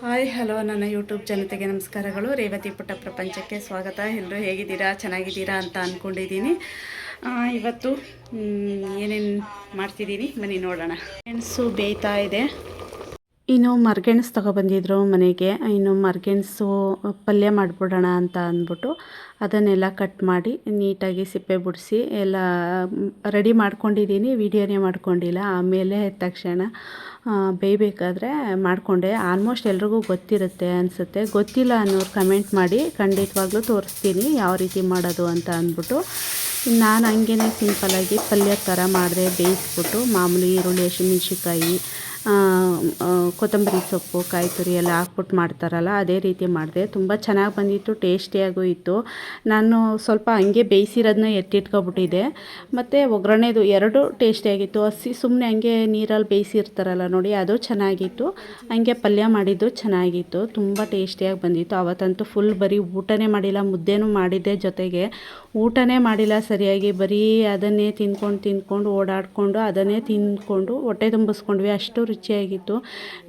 Hi hello ನನ್ನ YouTube ಜನತೆಗೆ ನಮಸ್ಕಾರಗಳು. ರೇವತಿ ಪುಟ್ಟ ಪ್ರಪಂಚಕ್ಕೆ ಸ್ವಾಗತ. ಎಲ್ಲರೂ ಹೇಗಿದ್ದೀರಾ, ಚೆನ್ನಾಗಿದ್ದೀರಾ ಅಂತ ಅಂದ್ಕೊಂಡಿದ್ದೀನಿ. ಇವತ್ತು ಏನೇನು ಮಾಡ್ತಿದ್ದೀನಿ ಬನ್ನಿ ನೋಡೋಣ. ಮೆಣಸು ಬೇಯ್ತಾ ಇದೆ. ಇನ್ನು ಮರ್ಗೆಣಸು ತೊಗೊಬಂದಿದ್ರು ಮನೆಗೆ. ಇನ್ನು ಮರ್ಗೆಣಸು ಪಲ್ಯ ಮಾಡಿಬಿಡೋಣ ಅಂತ ಅಂದ್ಬಿಟ್ಟು ಅದನ್ನೆಲ್ಲ ಕಟ್ ಮಾಡಿ ನೀಟಾಗಿ ಸಿಪ್ಪೆ ಬಿಡಿಸಿ ಎಲ್ಲ ರೆಡಿ ಮಾಡ್ಕೊಂಡಿದ್ದೀನಿ. ವೀಡಿಯೋನೇ ಮಾಡ್ಕೊಂಡಿಲ್ಲ. ಆಮೇಲೆ ತಕ್ಷಣ ಬೇಯಬೇಕಾದ್ರೆ ಮಾಡಿಕೊಂಡೆ. ಆಲ್ಮೋಸ್ಟ್ ಎಲ್ರಿಗೂ ಗೊತ್ತಿರುತ್ತೆ ಅನಿಸುತ್ತೆ. ಗೊತ್ತಿಲ್ಲ ಅನ್ನೋರು ಕಮೆಂಟ್ ಮಾಡಿ, ಖಂಡಿತವಾಗ್ಲೂ ತೋರಿಸ್ತೀನಿ ಯಾವ ರೀತಿ ಮಾಡೋದು ಅಂತ ಅಂದ್ಬಿಟ್ಟು. ನಾನು ಹಂಗೇ ಸಿಂಪಲ್ಲಾಗಿ ಪಲ್ಯ ಥರ ಮಾಡಿದೆ. ಬೇಯಿಸ್ಬಿಟ್ಟು ಮಾಮೂಲಿ ಈರುಳ್ಳಿ, ಹಸಿಮೆಣ್ಸಿನ್ಕಾಯಿ, ಕೊತ್ತಂಬರಿ ಸೊಪ್ಪು, ಕಾಯಿ ತುರಿ ಎಲ್ಲ ಹಾಕ್ಬಿಟ್ಟು ಮಾಡ್ತಾರಲ್ಲ ಅದೇ ರೀತಿ ಮಾಡಿದೆ. ತುಂಬ ಚೆನ್ನಾಗಿ ಬಂದಿತ್ತು, ಟೇಸ್ಟಿಯಾಗೂ ಇತ್ತು. ನಾನು ಸ್ವಲ್ಪ ಹಂಗೆ ಬೇಯಿಸಿರೋದನ್ನ ಎತ್ತಿಟ್ಕೊಬಿಟ್ಟಿದ್ದೆ. ಮತ್ತು ಒಗ್ಗರಣೆದು ಎರಡೂ ಟೇಸ್ಟಿಯಾಗಿತ್ತು. ಹಸಿ ಸುಮ್ಮನೆ ಹಂಗೆ ನೀರಲ್ಲಿ ಬೇಯಿಸಿರ್ತಾರಲ್ಲ ನೋಡಿ, ಅದು ಚೆನ್ನಾಗಿತ್ತು. ಹಂಗೆ ಪಲ್ಯ ಮಾಡಿದ್ದು ಚೆನ್ನಾಗಿತ್ತು, ತುಂಬ ಟೇಸ್ಟಿಯಾಗಿ ಬಂದಿತ್ತು. ಅವತ್ತಂತೂ ಫುಲ್ ಬರೀ ಊಟನೇ ಮಾಡಿಲ್ಲ, ಮುದ್ದೆನೂ ಮಾಡಿದ್ದೆ ಜೊತೆಗೆ. ಊಟನೇ ಮಾಡಿಲ್ಲ ಸರಿಯಾಗಿ, ಬರೀ ಅದನ್ನೇ ತಿಂದ್ಕೊಂಡು ಓಡಾಡಿಕೊಂಡು ಅದನ್ನೇ ತಿಂದ್ಕೊಂಡು ಹೊಟ್ಟೆ ತುಂಬಿಸ್ಕೊಂಡ್ವಿ. ಅಷ್ಟು ರುಚಿಯಾಗಿತ್ತು.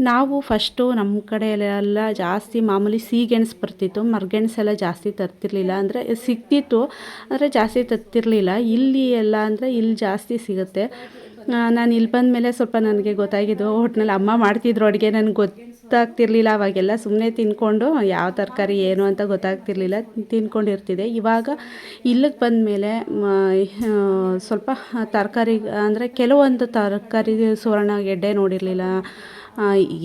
ನಾವು ಫಸ್ಟು ನಮ್ಮ ಕಡೆಯಲ್ಲೆಲ್ಲ ಜಾಸ್ತಿ ಮಾಮೂಲಿ ಸಿಹಿಗೆಣಸು ಬರ್ತಿತ್ತು, ಮರಗೆಣಸೆಲ್ಲ ಜಾಸ್ತಿ ತರ್ತಿರ್ಲಿಲ್ಲ. ಅಂದರೆ ಸಿಗ್ತಿತ್ತು ಆದರೆ ಜಾಸ್ತಿ ತರ್ತಿರ್ಲಿಲ್ಲ. ಇಲ್ಲಿ ಎಲ್ಲ ಅಂದರೆ ಇಲ್ಲಿ ಜಾಸ್ತಿ ಸಿಗುತ್ತೆ. ನಾನು ಇಲ್ಲಿ ಬಂದಮೇಲೆ ಸ್ವಲ್ಪ ನನಗೆ ಗೊತ್ತಾಗಿದ್ದು, ಒಟ್ಟಿನಲ್ಲಿ ಅಮ್ಮ ಮಾಡ್ತಿದ್ರು ಅಡುಗೆ, ನನಗೆ ಗೊತ್ತಾಗ್ತಿರ್ಲಿಲ್ಲ ಅವಾಗೆಲ್ಲ. ಸುಮ್ಮನೆ ತಿಂದ್ಕೊಂಡು ಯಾವ ತರಕಾರಿ ಏನು ಅಂತ ಗೊತ್ತಾಗ್ತಿರ್ಲಿಲ್ಲ, ತಿಂದ್ಕೊಂಡಿರ್ತಿದ್ದೆ. ಇವಾಗ ಇಲ್ಲಿಗೆ ಬಂದಮೇಲೆ ಸ್ವಲ್ಪ ತರಕಾರಿ ಅಂದರೆ ಕೆಲವೊಂದು ತರಕಾರಿ ಸುವರ್ಣ ಗೆಡ್ಡೆ ನೋಡಿರಲಿಲ್ಲ.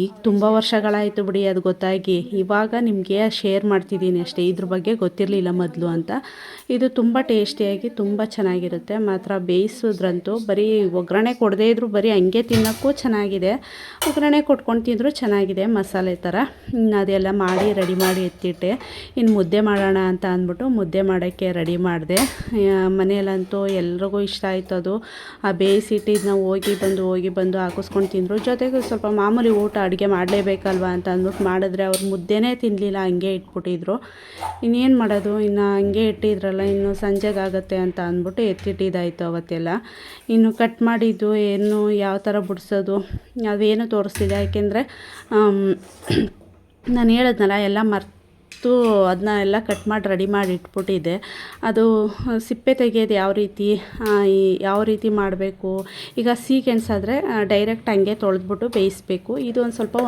ಈಗ ತುಂಬ ವರ್ಷಗಳಾಯಿತು ಬಿಡಿ ಅದು ಗೊತ್ತಾಗಿ. ಇವಾಗ ನಿಮಗೆ ಶೇರ್ ಮಾಡ್ತಿದ್ದೀನಿ ಅಷ್ಟೇ. ಇದ್ರ ಬಗ್ಗೆ ಗೊತ್ತಿರಲಿಲ್ಲ ಮೊದಲು ಅಂತ. ಇದು ತುಂಬ ಟೇಸ್ಟಿಯಾಗಿ ತುಂಬ ಚೆನ್ನಾಗಿರುತ್ತೆ ಮಾತ್ರ. ಬೇಯಿಸೋದ್ರಂತೂ ಬರೀ ಒಗ್ಗರಣೆ ಕೊಡದೇ ಇದ್ದರೂ ಬರೀ ಹಂಗೆ ತಿನ್ನೋಕ್ಕೂ ಚೆನ್ನಾಗಿದೆ, ಒಗ್ಗರಣೆ ಕೊಟ್ಕೊಂಡು ತಿಂದರೂ ಚೆನ್ನಾಗಿದೆ ಮಸಾಲೆ ಥರ. ಅದೆಲ್ಲ ಮಾಡಿ ರೆಡಿ ಮಾಡಿ ಎತ್ತಿಟ್ಟೆ. ಇನ್ನು ಮುದ್ದೆ ಮಾಡೋಣ ಅಂತ ಅಂದ್ಬಿಟ್ಟು ಮುದ್ದೆ ಮಾಡೋಕ್ಕೆ ರೆಡಿ ಮಾಡಿದೆ. ಮನೆಯಲ್ಲಂತೂ ಎಲ್ರಿಗೂ ಇಷ್ಟ ಆಯಿತು ಅದು. ಆ ಬೇಯಿಸಿಟ್ಟಿದ್ದನ್ನ ಹೋಗಿ ಬಂದು ಹಾಕಿಸ್ಕೊಂಡು ತಿಂದರು. ಜೊತೆಗೆ ಸ್ವಲ್ಪ ಮಾಮೂಲಿ ಊಟ ಅಡುಗೆ ಮಾಡಲೇಬೇಕಲ್ವ ಅಂತ ಅಂದ್ಬಿಟ್ಟು ಮಾಡಿದ್ರೆ ಅವ್ರು ಮುದ್ದೆನೇ ತಿನ್ನಲಿಲ್ಲ, ಹಂಗೆ ಇಟ್ಬಿಟ್ಟಿದ್ರು. ಇನ್ನೇನು ಮಾಡೋದು, ಇನ್ನು ಹಂಗೆ ಇಟ್ಟಿದ್ರಲ್ಲ, ಇನ್ನು ಸಂಜೆಗಾಗುತ್ತೆ ಅಂತ ಅಂದ್ಬಿಟ್ಟು ಎತ್ತಿಟ್ಟಿದ್ದಾಯಿತು ಅವತ್ತೆಲ್ಲ. ಇನ್ನು ಕಟ್ ಮಾಡಿದ್ದು ಏನು ಯಾವ ಥರ ಬಿಡಿಸೋದು ಅವೇನು ತೋರಿಸ್ತಿದೆ. ಯಾಕೆಂದರೆ ನಾನು ಹೇಳಿದ್ನಲ್ಲ ಎಲ್ಲ ಅದನ್ನ ಎಲ್ಲ ಕಟ್ ಮಾಡಿ ರೆಡಿ ಮಾಡಿ ಇಟ್ಬಿಟ್ಟಿದ್ದೆ. ಅದು ಸಿಪ್ಪೆ ತೆಗೆಯೋದು ಯಾವ ರೀತಿ ಮಾಡಬೇಕು. ಈಗ ಸಿಹಿಗೆಣಸಾದರೆ ಡೈರೆಕ್ಟ್ ಹಂಗೆ ತೊಳೆದ್ಬಿಟ್ಟು ಬೇಯಿಸಬೇಕು. ಇದು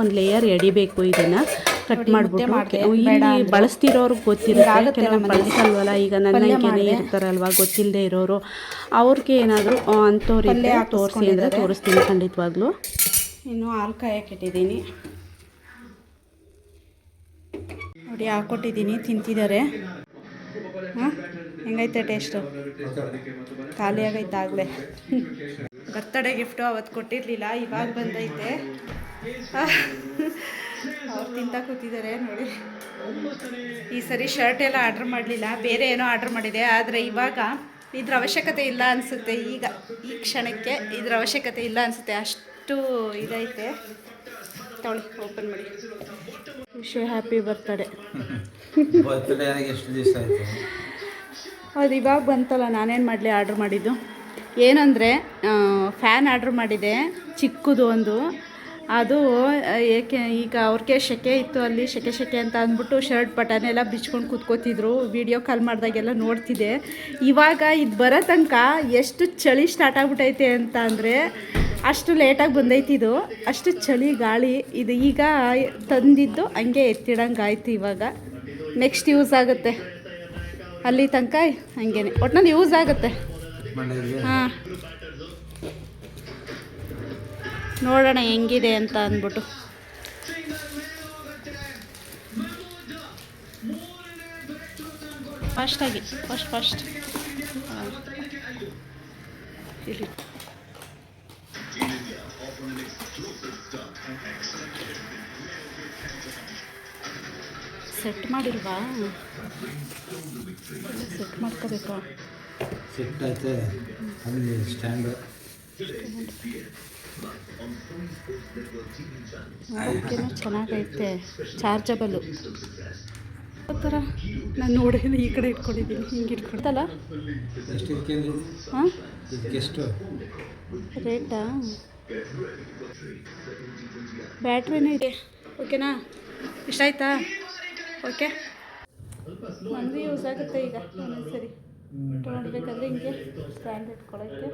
ಒಂದು ಲೇಯರ್ ಎಡಿಬೇಕು. ಇದನ್ನು ಕಟ್ ಮಾಡಿಬಿಟ್ಟು ಇಲ್ಲಿ ಬಳಸ್ತಿರೋರ್ಗೆ ಗೊತ್ತಿರುತ್ತೆ, ಕೆಲವು ಬಳಸಲ್ವಲ್ಲ. ಈಗ ನನ್ನ ಹೀಗೇನೆ ಇರ್ತಾರಲ್ವ ಗೊತ್ತಿಲ್ಲದೆ ಇರೋರು, ಅವ್ರಿಗೆ ಏನಾದರೂ ಅಂಥವ್ರಿಗೆ ತೋರಿಸಿ ಅಂದರೆ ತೋರಿಸ್ತೀನಿ ಖಂಡಿತವಾಗ್ಲೂ. ಇನ್ನು ಹಾಲು ಕಾಯಕ್ಕಿಟ್ಟಿದ್ದೀನಿ ನೋಡಿ, ಹಾಕ್ಕೊಟ್ಟಿದ್ದೀನಿ, ತಿಂತಿದ್ದಾರೆ. ಹೆಂಗೈತೆ ಟೇಸ್ಟು? ಖಾಲಿ ಆಗೈತೆ ಆಗಲೇ. ಬರ್ತಡೇ ಗಿಫ್ಟು ಅವತ್ತು ಕೊಟ್ಟಿರಲಿಲ್ಲ, ಇವಾಗ ಬಂದೈತೆ. ಅವ್ರು ತಿಂತ ಕೂತಿದ್ದಾರೆ ನೋಡಿ. ಈ ಸರಿ ಶರ್ಟ್ ಎಲ್ಲ ಆರ್ಡ್ರ್ ಮಾಡಲಿಲ್ಲ, ಬೇರೆ ಏನೋ ಆರ್ಡ್ರ್ ಮಾಡಿದೆ. ಆದರೆ ಇವಾಗ ಇದ್ರ ಅವಶ್ಯಕತೆ ಇಲ್ಲ ಅನಿಸುತ್ತೆ. ಈ ಕ್ಷಣಕ್ಕೆ ಇದ್ರ ಅವಶ್ಯಕತೆ ಇಲ್ಲ ಅನಿಸುತ್ತೆ, ಅಷ್ಟು ಇದೈತೆ. ತೊಳಿ ಓಪನ್ ಮಾಡಿ. Wish you happy birthday. ಎಷ್ಟು ದಿವಸ ಆಯಿತು ಅದು ಇವಾಗ ಬಂತಲ್ಲ. ನಾನೇನು ಮಾಡಲಿ, ಆರ್ಡ್ರ್ ಮಾಡಿದ್ದು ಏನಂದರೆ ಫ್ಯಾನ್ ಆರ್ಡ್ರ್ ಮಾಡಿದೆ, ಚಿಕ್ಕದು ಒಂದು. ಅದು ಏಕೆ ಈಗ ಅವ್ರಿಗೆ ಸೆಕೆ ಇತ್ತು, ಅಲ್ಲಿ ಸೆಕೆ ಅಂತ ಅಂದ್ಬಿಟ್ಟು ಶರ್ಟ್ ಬಟನ್ ಎಲ್ಲ ಬಿಚ್ಕೊಂಡು ಕೂತ್ಕೋತಿದ್ರು. ವೀಡಿಯೋ ಕಾಲ್ ಮಾಡಿದಾಗೆಲ್ಲ ನೋಡ್ತಿದ್ದೆ. ಇವಾಗ ಇದು ಬರೋ ತನಕ ಎಷ್ಟು ಚಳಿ ಸ್ಟಾರ್ಟ್ ಆಗಿಬಿಟ್ಟೈತೆ ಅಂತ ಅಂದರೆ ಅಷ್ಟು ಲೇಟಾಗಿ ಬಂದೈತಿದು. ಅಷ್ಟು ಚಳಿ ಗಾಳಿ ಇದು. ಈಗ ತಂದಿದ್ದು ಹಂಗೆ ಎತ್ತಿಡಂಗೆ ಆಯ್ತು. ಇವಾಗ ನೆಕ್ಸ್ಟ್ ಯೂಸ್ ಆಗುತ್ತೆ, ಅಲ್ಲಿ ತನಕ ಹಂಗೇನೆ ಒಟ್ಟಿನಲ್ಲಿ ಯೂಸ್ ಆಗುತ್ತೆ. ಹಾಂ, ನೋಡೋಣ ಹೆಂಗಿದೆ ಅಂತ ಅಂದ್ಬಿಟ್ಟು. ಫಾಸ್ಟಾಗಿ ಫಾಸ್ಟ್ ಇಲ್ಲಿ ಸೆಟ್ ಮಾಡಿಲ್ವಾ? ಸೆಟ್ ಮಾಡ್ಕೋಬೇಕು. ಸೆಟ್ ಐತೆ ಅಲ್ಲಿ ಸ್ಟ್ಯಾಂಡು. ನೋಡೋಕ್ಕೇನೋ ಚೆನ್ನಾಗೈತೆ, ಚಾರ್ಜಬಲ್ಲು ಆ ಥರ. ನಾನು ನೋಡಿದ್ರೆ ಈ ಕಡೆ ಇಟ್ಕೊಂಡಿದ್ದೀನಿ, ಹಿಂಗೆ ಇಟ್ಕೊಡ್ತಲ್ಲ. ಹಾಂ, ಎಷ್ಟು ರೇಟಾ? ಬ್ಯಾಟ್ರಿನೇ ಇದೆ, ಓಕೆನಾ? ಇಷ್ಟ ಆಯ್ತಾ? ಓಕೆ, ನನಗೆ ಯೂಸ್ ಆಗುತ್ತೆ ಈಗ ಒಂದೊಂದು ಸರಿ ತೊಗೊಳ್ಬೇಕಾದ್ರೆ ಹಿಂಗೆ ಸ್ಟ್ಯಾಂಡ್ ಇಟ್ಕೊಳ್ಳೋಕ್ಕೆ.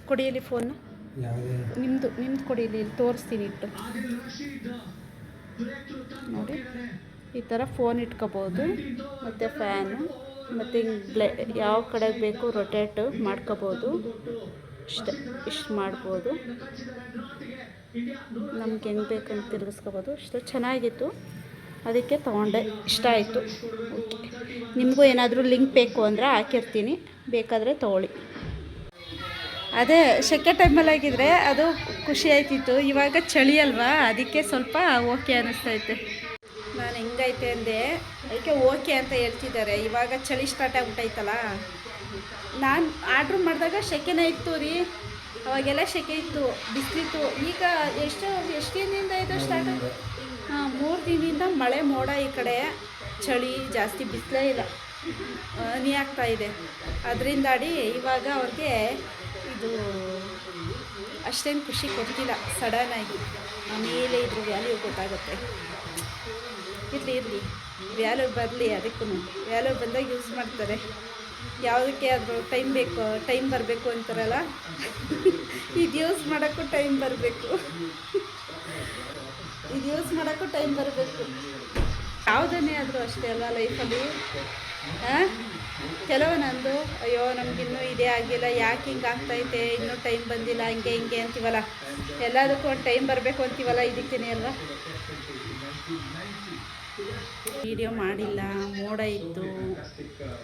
ಕೊಡಿಯಲ್ಲಿ ಫೋನ್ ಯಾವುದೇ ನಿಮ್ಮದು ಕೊಡಿಯಲ್ಲಿ ಇಲ್ಲಿ ತೋರಿಸ್ತೀನಿ ಇಟ್ಟು ನೋಡಿ. ಈ ಥರ ಫೋನ್ ಇಟ್ಕೋಬೋದು ಮತ್ತು ಫ್ಯಾನು ಮತ್ತು ಯಾವ ಕಡೆಗೆ ಬೇಕು ರೊಟೇಟ್ ಮಾಡ್ಕೋಬೋದು. ಇಷ್ಟು ಮಾಡ್ಬೋದು, ನಮ್ಗೆ ಹೆಂಗೆ ಬೇಕಂತ ತಿರುಗಿಸ್ಕೋಬೋದು. ಇಷ್ಟು ಚೆನ್ನಾಗಿತ್ತು, ಅದಕ್ಕೆ ತೊಗೊಂಡೆ. ಇಷ್ಟ ಆಯಿತು. ಓಕೆ, ನಿಮಗೂ ಏನಾದರೂ ಲಿಂಕ್ ಬೇಕು ಅಂದರೆ ಹಾಕಿರ್ತೀನಿ, ಬೇಕಾದರೆ ತೊಗೊಳ್ಳಿ. ಅದೇ ಸೆಕೆ ಟೈಮಲ್ಲಾಗಿದ್ದರೆ ಅದು ಖುಷಿ ಆಯ್ತಿತ್ತು. ಇವಾಗ ಚಳಿ ಅಲ್ವಾ, ಅದಕ್ಕೆ ಸ್ವಲ್ಪ ಓಕೆ ಅನ್ನಿಸ್ತೈತೆ. ನಾನು ಹೆಂಗೈತೆ ಅಂದೆ, ಅದಕ್ಕೆ ಓಕೆ ಅಂತ ಹೇಳ್ತಿದ್ದಾರೆ. ಇವಾಗ ಚಳಿ ಸ್ಟಾರ್ಟ್ ಆಗ್ಬಿಟ್ಟೈತಲ್ಲ. ನಾನು ಆರ್ಡ್ರ್ ಮಾಡಿದಾಗ ಸೆಕೆನೇ ಇತ್ತು ರೀ, ಅವಾಗೆಲ್ಲ ಸೆಕೆ ಇತ್ತು, ಬಿಸಿಲಿತ್ತು. ಈಗ ಎಷ್ಟು ದಿನದಿಂದ ಇದು ಸ್ಟಾರ್ಟ್ ಆಯಿತು? 3 ದಿನದಿಂದ ಮಳೆ ಮೋಡ, ಈ ಕಡೆ ಚಳಿ ಜಾಸ್ತಿ, ಬಿಸಿಲೇ ಇಲ್ಲ, ಹನಿ ಆಗ್ತಾಯಿದೆ. ಅದರಿಂದಾಡಿ ಇವಾಗ ಅವ್ರಿಗೆ ಇದು ಅಷ್ಟೇನು ಖುಷಿ ಕೊಡ್ತಿಲ್ಲ ಸಡನ್ನಾಗಿ. ಆಮೇಲೆ ಇದ್ರ ವ್ಯಾಲ್ಯೂ ಗೊತ್ತಾಗುತ್ತೆ. ಇರಲಿ ವ್ಯಾಲ್ಯೂ ಬರಲಿ, ಅದಕ್ಕೂ ವ್ಯಾಲ್ಯೂ ಬಂದಾಗ ಯೂಸ್ ಮಾಡ್ತಾರೆ. ಯಾವುದಕ್ಕೆ ಆದರೂ ಟೈಮ್ ಬೇಕು, ಟೈಮ್ ಬರಬೇಕು ಅಂತಾರಲ್ಲ, ಇದು ಯೂಸ್ ಮಾಡೋಕ್ಕೂ ಟೈಮ್ ಬರಬೇಕು. ಇದು ಯೂಸ್ ಮಾಡೋಕ್ಕೂ ಟೈಮ್ ಬರಬೇಕು. ಯಾವುದನ್ನೇ ಆದರೂ ಅಷ್ಟೇ ಅಲ್ವಾ ಲೈಫಲ್ಲಿ. ಕೆಲವೊಂದು ಅಯ್ಯೋ ನಮಗಿನ್ನೂ ಇದೇ ಆಗಿಲ್ಲ, ಯಾಕೆ ಹಿಂಗೆ ಆಗ್ತೈತೆ, ಇನ್ನೂ ಟೈಮ್ ಬಂದಿಲ್ಲ, ಹಿಂಗೆ ಅಂತೀವಲ್ಲ. ಎಲ್ಲದಕ್ಕೂ ಒಂದು ಟೈಮ್ ಬರಬೇಕು ಅಂತೀವಲ್ಲ, ಇದಕ್ಕೇನೆ ಅಲ್ವಾ. ವೀಡಿಯೋ ಮಾಡಿಲ್ಲ, ಮೋಡ ಇತ್ತು,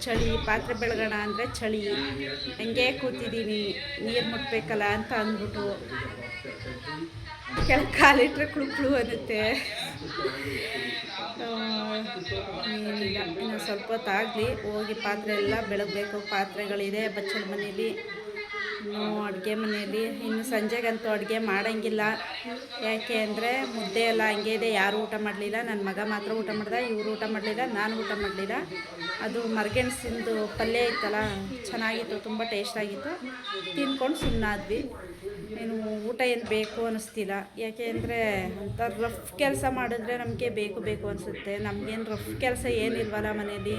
ಚಳಿ, ಪಾತ್ರೆ ಬೆಳಗೋಣ ಅಂದರೆ ಚಳಿ, ಹಂಗೆ ಕೂತಿದ್ದೀನಿ, ನೀರು ಮುಟ್ಬೇಕಲ್ಲ ಅಂತ ಅಂದ್ಬಿಟ್ಟು ಕೆಳಗೆ ಕಾಲಿಟ್ರೆ ಕುಳು ಅನ್ನುತ್ತೆ. ಏನಿಲ್ಲ, ಇನ್ನು ಸ್ವಲ್ಪ ಹೊತ್ತಾಗಲಿ, ಹೋಗಿ ಪಾತ್ರೆ ಎಲ್ಲ ಬೆಳಗಬೇಕು. ಪಾತ್ರೆಗಳಿದೆ ಬಚ್ಚಲ ಮನೇಲಿ, ಇನ್ನು ಅಡುಗೆ ಮನೆಯಲ್ಲಿ. ಇನ್ನು ಸಂಜೆಗಂತೂ ಅಡುಗೆ ಮಾಡೋಂಗಿಲ್ಲ, ಯಾಕೆ ಅಂದರೆ ಮುದ್ದೆ ಎಲ್ಲ ಹಂಗೆ ಇದೆ. ಯಾರೂ ಊಟ ಮಾಡಲಿಲ್ಲ, ನನ್ನ ಮಗ ಮಾತ್ರ ಊಟ ಮಾಡ್ದೆ, ಇವರು ಊಟ ಮಾಡಲಿಲ್ಲ, ನಾನು ಊಟ ಮಾಡಲಿಲ್ಲ. ಅದು ಮರ್ಗೆಣ್ಸಿಂದು ಪಲ್ಯ ಇತ್ತಲ್ಲ, ಚೆನ್ನಾಗಿತ್ತು, ತುಂಬ ಟೇಸ್ಟಾಗಿತ್ತು. ತಿಂದ್ಕೊಂಡು ಸುಮ್ಮನಾದ್ವಿ. ಏನು ಊಟ ಏನು ಬೇಕು ಅನ್ನಿಸ್ತಿಲ್ಲ, ಯಾಕೆ ಅಂದರೆ ಅಂಥ ರಫ್ ಕೆಲಸ ಮಾಡಿದ್ರೆ ನಮಗೆ ಬೇಕು ಅನಿಸುತ್ತೆ. ನಮಗೇನು ರಫ್ ಕೆಲಸ ಏನಿಲ್ವಲ್ಲ ಮನೇಲಿ,